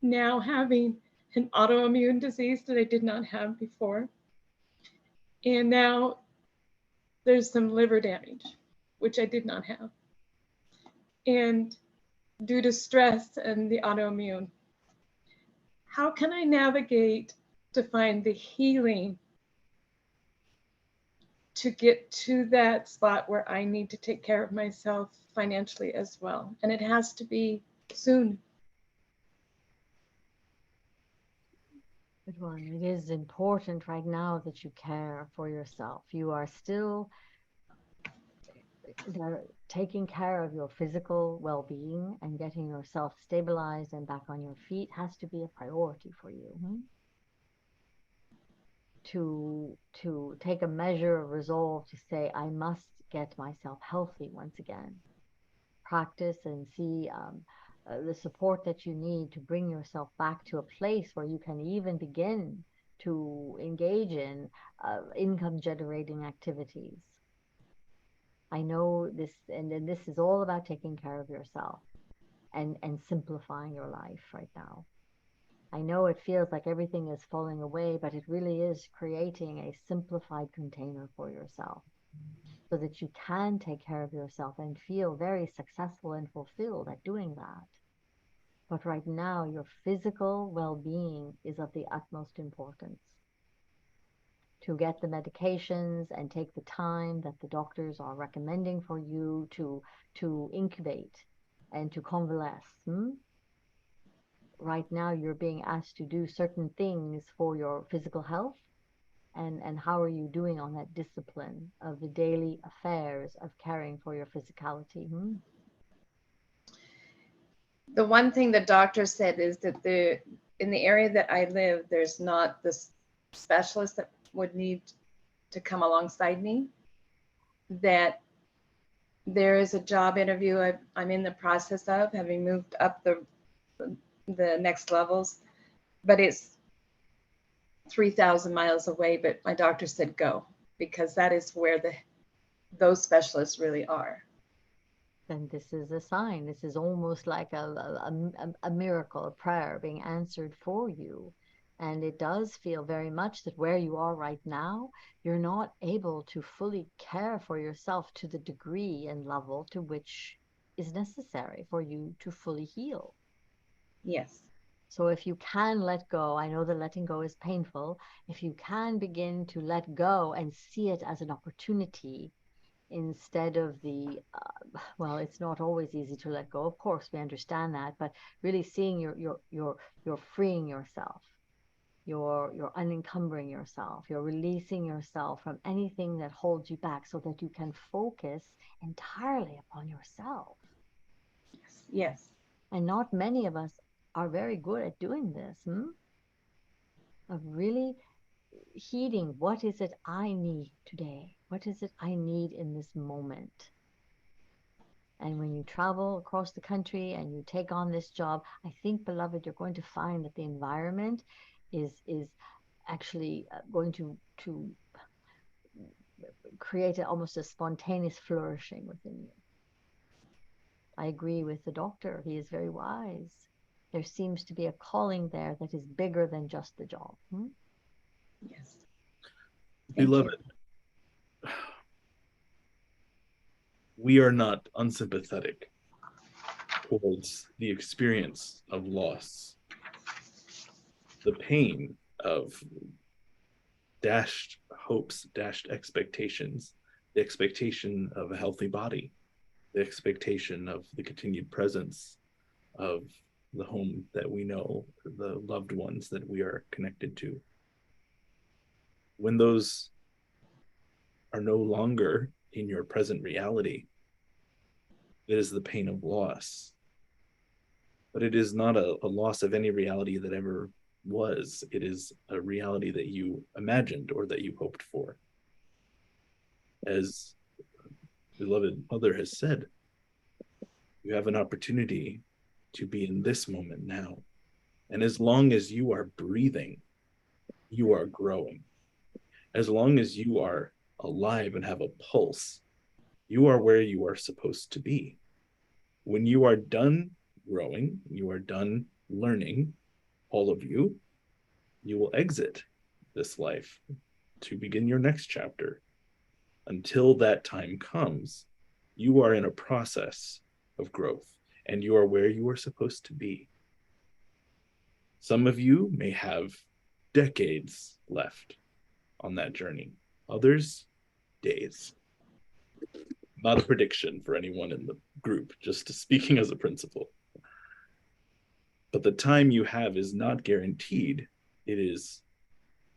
now having an autoimmune disease that I did not have before. And now there's some liver damage, which I did not have. And due to stress and the autoimmune, how can I navigate to find the healing to get to that spot where I need to take care of myself financially as well? And it has to be soon. Good one. It is important right now that you care for yourself. You are still taking care of your physical well-being, and getting yourself stabilized and back on your feet has to be a priority for you. to take a measure of resolve to say, I must get myself healthy once again. Practice and see the support that you need to bring yourself back to a place where you can even begin to engage in income generating activities. I know this, and then this is all about taking care of yourself and simplifying your life right now. I know it feels like everything is falling away, but it really is creating a simplified container for yourself so that you can take care of yourself and feel very successful and fulfilled at doing that. But right now, your physical well-being is of the utmost importance. To get the medications and take the time that the doctors are recommending for you to incubate and to convalesce. Right now you're being asked to do certain things for your physical health, and how are you doing on that discipline of the daily affairs of caring for your physicality? The one thing the doctor said is that in the area that I live, there's not this specialist that would need to come alongside me, that there is a job interview I'm in the process of, having moved up the next levels, but it's 3,000 miles away. But my doctor said go, because that is where those specialists really are. Then this is a sign. This is almost like a miracle, a prayer being answered for you. And it does feel very much that where you are right now, you're not able to fully care for yourself to the degree and level to which is necessary for you to fully heal. Yes. So if you can let go, I know that letting go is painful. If you can begin to let go and see it as an opportunity instead of well, it's not always easy to let go. Of course, we understand that, but really seeing you're freeing yourself. You're unencumbering yourself. You're releasing yourself from anything that holds you back so that you can focus entirely upon yourself. Yes. And not many of us are very good at doing this, of really heeding, what is it I need today? What is it I need in this moment? And when you travel across the country and you take on this job, I think, beloved, you're going to find that the environment is actually going to create almost a spontaneous flourishing within you. I agree with the doctor. He is very wise. There seems to be a calling there that is bigger than just the job. Yes. Beloved, we are not unsympathetic towards the experience of loss, the pain of dashed hopes, dashed expectations, the expectation of a healthy body, the expectation of the continued presence of the home that we know, the loved ones that we are connected to. When those are no longer in your present reality, it is the pain of loss. But it is not a loss of any reality that ever was. It is a reality that you imagined or that you hoped for. As beloved Mother has said, you have an opportunity to be in this moment now. And as long as you are breathing, you are growing. As long as you are alive and have a pulse, you are where you are supposed to be. When you are done growing, you are done learning, all of you, you will exit this life to begin your next chapter. Until that time comes, you are in a process of growth, and you are where you are supposed to be. Some of you may have decades left on that journey, others, days. Not a prediction for anyone in the group, just speaking as a principle. But the time you have is not guaranteed. It is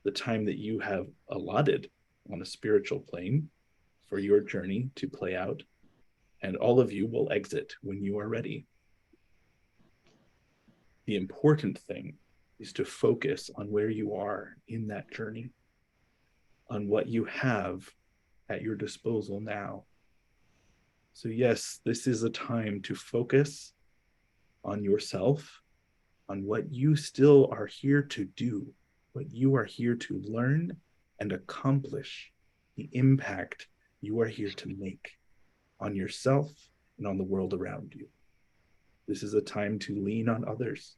the time that you have allotted on a spiritual plane for your journey to play out. And all of you will exit when you are ready. The important thing is to focus on where you are in that journey on what you have at your disposal now. So yes, this is a time to focus on yourself, on what you still are here to do, what you are here to learn and accomplish, the impact you are here to make on yourself and on the world around you. This is a time to lean on others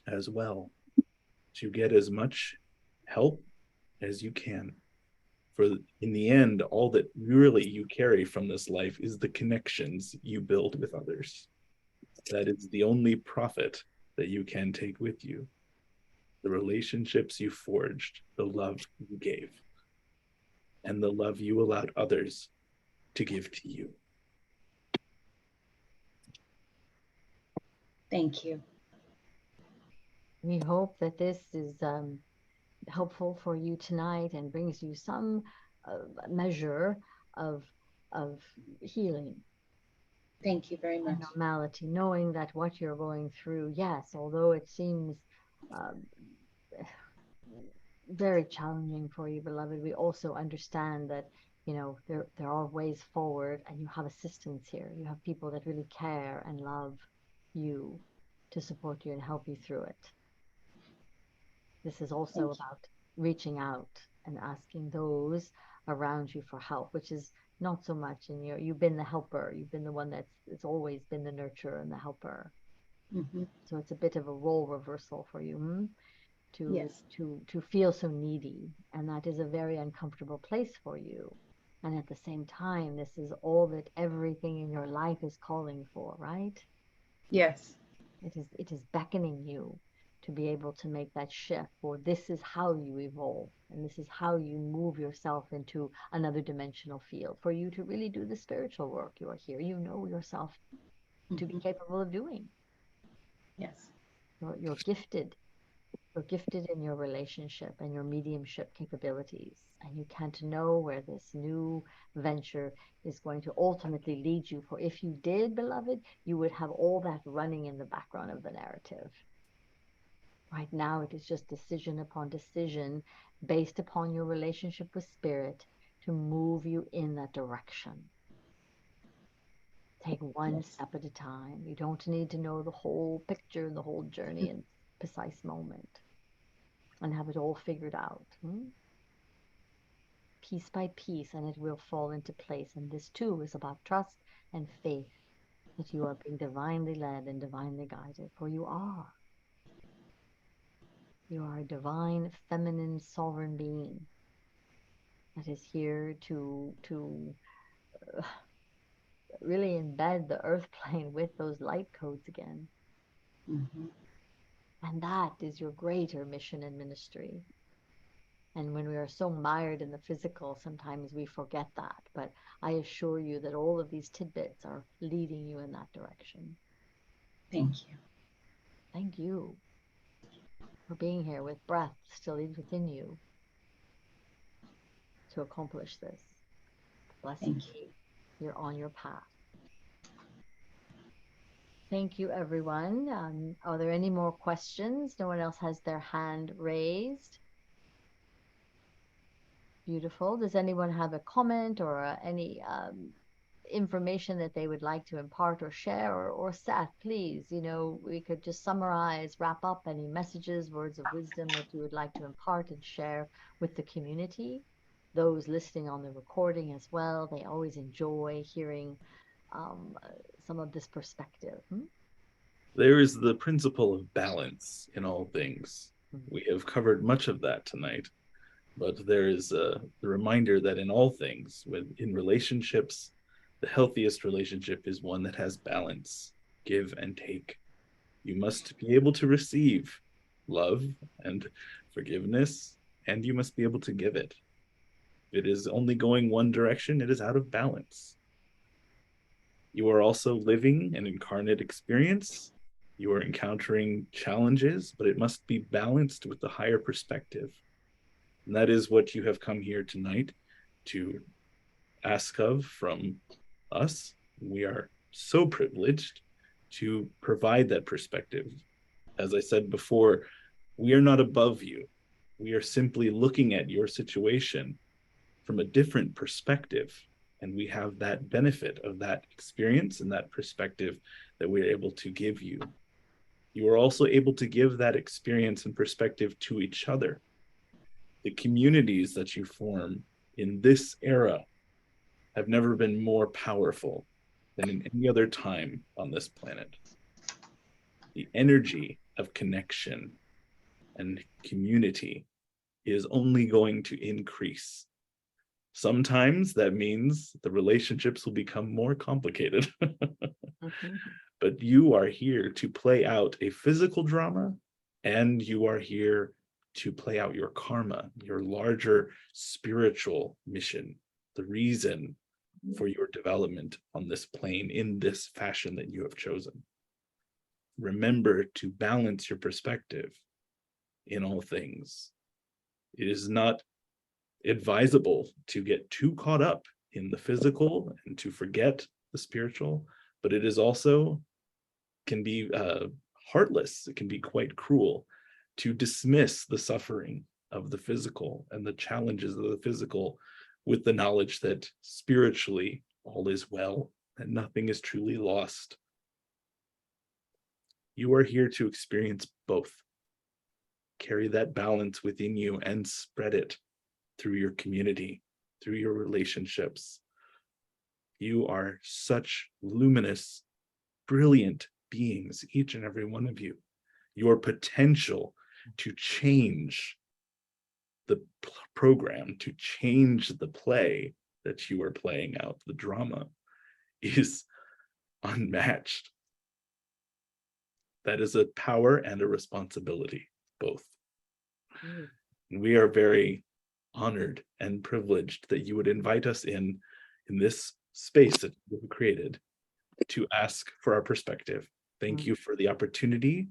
as well, to get as much help as you can. For in the end, all that really you carry from this life is the connections you build with others. That is the only profit that you can take with you. The relationships you forged, the love you gave, and the love you allowed others to give to you. Thank you. We hope that this is helpful for you tonight and brings you some measure of healing Thank you very and much. normality, knowing that what you're going through, yes, although it seems very challenging for you, beloved, we also understand that, you know, there are ways forward, and you have assistance here. You have people that really care and love you to support you and help you through it. This is also about reaching out and asking those around you for help, which is not so much in your, you've been the helper, you've been the one it's always been the nurturer and the helper. Mm-hmm. So it's a bit of a role reversal for you, Yes. to feel so needy, and that is a very uncomfortable place for you. And at the same time, this is all that everything in your life is calling for, right? Yes. It is beckoning you to be able to make that shift, for this is how you evolve, and this is how you move yourself into another dimensional field, for you to really do the spiritual work you are here, you know yourself to be capable of doing. Yes. You're gifted. You're gifted in your relationship and your mediumship capabilities, and you can't know where this new venture is going to ultimately lead you. For if you did, beloved, you would have all that running in the background of the narrative. Right now, it is just decision upon decision based upon your relationship with spirit to move you in that direction. Take one step at a time. You don't need to know the whole picture, the whole journey in precise moment, and have it all figured out. Piece by piece, and it will fall into place. And this too is about trust and faith that you are being divinely led and divinely guided, for you are. You are a divine, feminine, sovereign being that is here to really embed the earth plane with those light codes again. Mm-hmm. And that is your greater mission and ministry. And when we are so mired in the physical, sometimes we forget that. But I assure you that all of these tidbits are leading you in that direction. Thank you. Thank you for being here with breath still within you to accomplish this. Blessings. Thank you. You're on your path. Thank you, everyone. Are there any more questions? No one else has their hand raised. Beautiful. Does anyone have a comment or any information that they would like to impart or share? Or Seth, please, you know, we could just summarize, wrap up any messages, words of wisdom that you would like to impart and share with the community. Those listening on the recording as well, they always enjoy hearing some of this perspective. There is the principle of balance in all things. We have covered much of that tonight, but there is the reminder that in all things, in relationships, the healthiest relationship is one that has balance, give and take. You must be able to receive love and forgiveness, and you must be able to give it. If it is only going one direction, it is out of balance. You are also living an incarnate experience. You are encountering challenges, but it must be balanced with the higher perspective. And that is what you have come here tonight to ask of from us. We are so privileged to provide that perspective. As I said before, we are not above you. We are simply looking at your situation from a different perspective. And we have that benefit of that experience and that perspective that we're able to give you. You are also able to give that experience and perspective to each other. The communities that you form in this era have never been more powerful than in any other time on this planet. The energy of connection and community is only going to increase. Sometimes that means the relationships will become more complicated. But you are here to play out a physical drama, and you are here to play out your karma, your larger spiritual mission, the reason for your development on this plane in this fashion that you have chosen. Remember to balance your perspective in all things. It is not advisable to get too caught up in the physical and to forget the spiritual, but it is also can be heartless. It can be quite cruel to dismiss the suffering of the physical and the challenges of the physical with the knowledge that spiritually all is well and nothing is truly lost. You are here to experience both. Carry that balance within you and spread it through your community, through your relationships. You are such luminous, brilliant beings, each and every one of you. Your potential to change the program, to change the play that you are playing out, the drama, is unmatched. That is a power and a responsibility, both. And we are very honored and privileged that you would invite us in this space that you have created to ask for our perspective. Thank you for the opportunity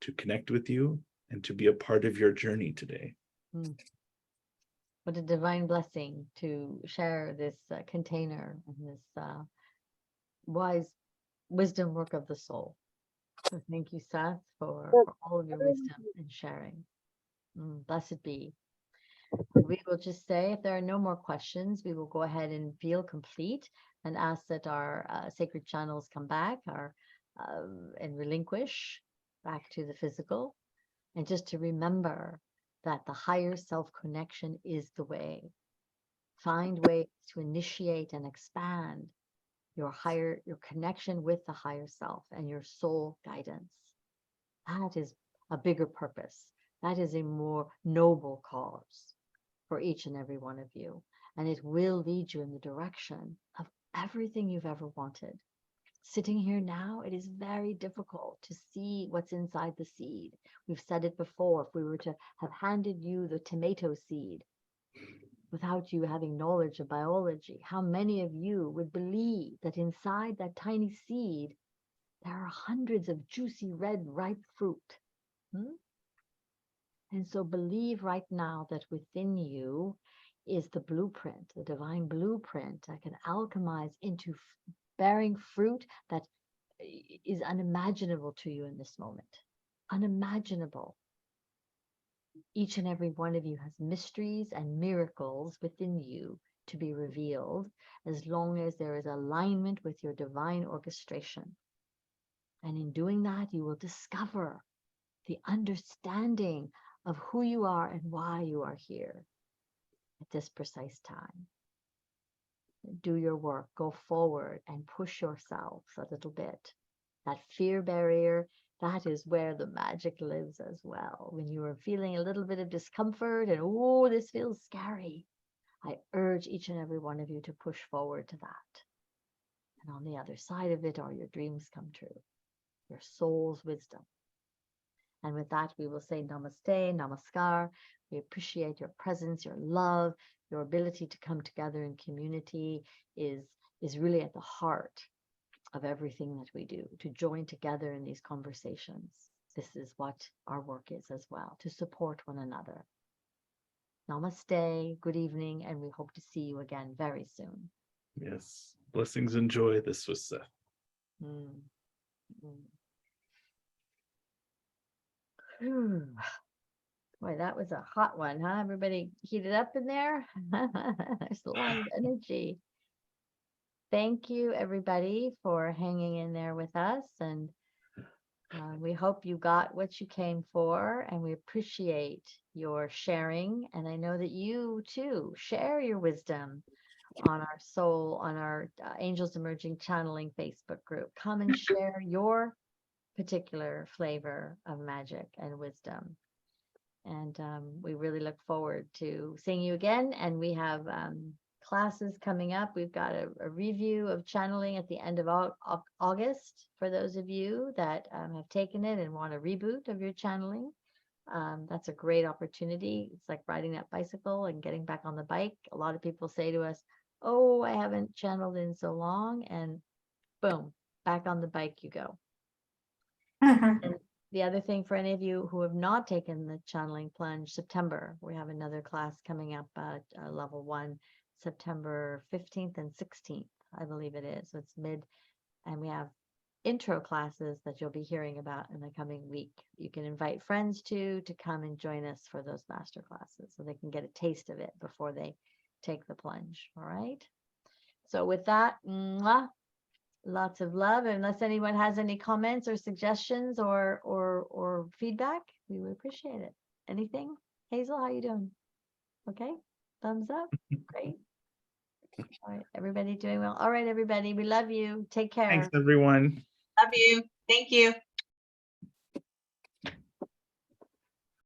to connect with you and to be a part of your journey today. What a divine blessing to share this container and this wise wisdom work of the soul. So thank you, Seth, for all of your wisdom and sharing. Blessed be. We will just say, if there are no more questions, we will go ahead and feel complete and ask that our sacred channels come back and relinquish back to the physical. And just to remember that the higher self connection is the way. Find ways to initiate and expand your connection with the higher self and your soul guidance. That is a bigger purpose. That is a more noble cause for each and every one of you. And it will lead you in the direction of everything you've ever wanted. Sitting here now, it is very difficult to see what's inside the seed. We've said it before. If we were to have handed you the tomato seed without you having knowledge of biology, how many of you would believe that inside that tiny seed, there are hundreds of juicy, red, ripe fruit? And so believe right now that within you is the blueprint, the divine blueprint that can alchemize into bearing fruit that is unimaginable to you in this moment. Unimaginable. Each and every one of you has mysteries and miracles within you to be revealed as long as there is alignment with your divine orchestration. And in doing that, you will discover the understanding of who you are and why you are here at this precise time. Do your work, go forward and push yourself a little bit. That fear barrier, that is where the magic lives as well. When you are feeling a little bit of discomfort and, oh, this feels scary, I urge each and every one of you to push forward to that. And on the other side of it are your dreams come true, your soul's wisdom. And with that, we will say namaste, namaskar. We appreciate your presence, your love, your ability to come together in community is really at the heart of everything that we do, to join together in these conversations. This is what our work is as well, to support one another. Namaste, good evening, and we hope to see you again very soon. Yes, blessings and joy. This was Seth. Boy, that was a hot one, huh? Everybody heated up in there? There's a lot of energy. Thank you, everybody, for hanging in there with us. And we hope you got what you came for, and we appreciate your sharing. And I know that you too share your wisdom on our on our Angels Emerging Channeling Facebook group. Come and share your particular flavor of magic and wisdom. And we really look forward to seeing you again. And we have classes coming up. We've got a review of channeling at the end of August for those of you that have taken it and want a reboot of your channeling. That's a great opportunity. It's like riding that bicycle and getting back on the bike. A lot of people say to us, oh, I haven't channeled in so long, and boom, back on the bike you go. And the other thing for any of you who have not taken the channeling plunge, September, we have another class coming up at level 1, September 15th and 16th, I believe it is. So it's mid, and we have intro classes that you'll be hearing about in the coming week. You can invite friends to come and join us for those master classes so they can get a taste of it before they take the plunge. All right. So with that, mwah, lots of love. Unless anyone has any comments or suggestions or feedback, we would appreciate it. Anything? Hazel, how you doing? Okay. Thumbs up. Great. All right. Everybody doing well. All right, everybody. We love you. Take care. Thanks, everyone. Love you. Thank you.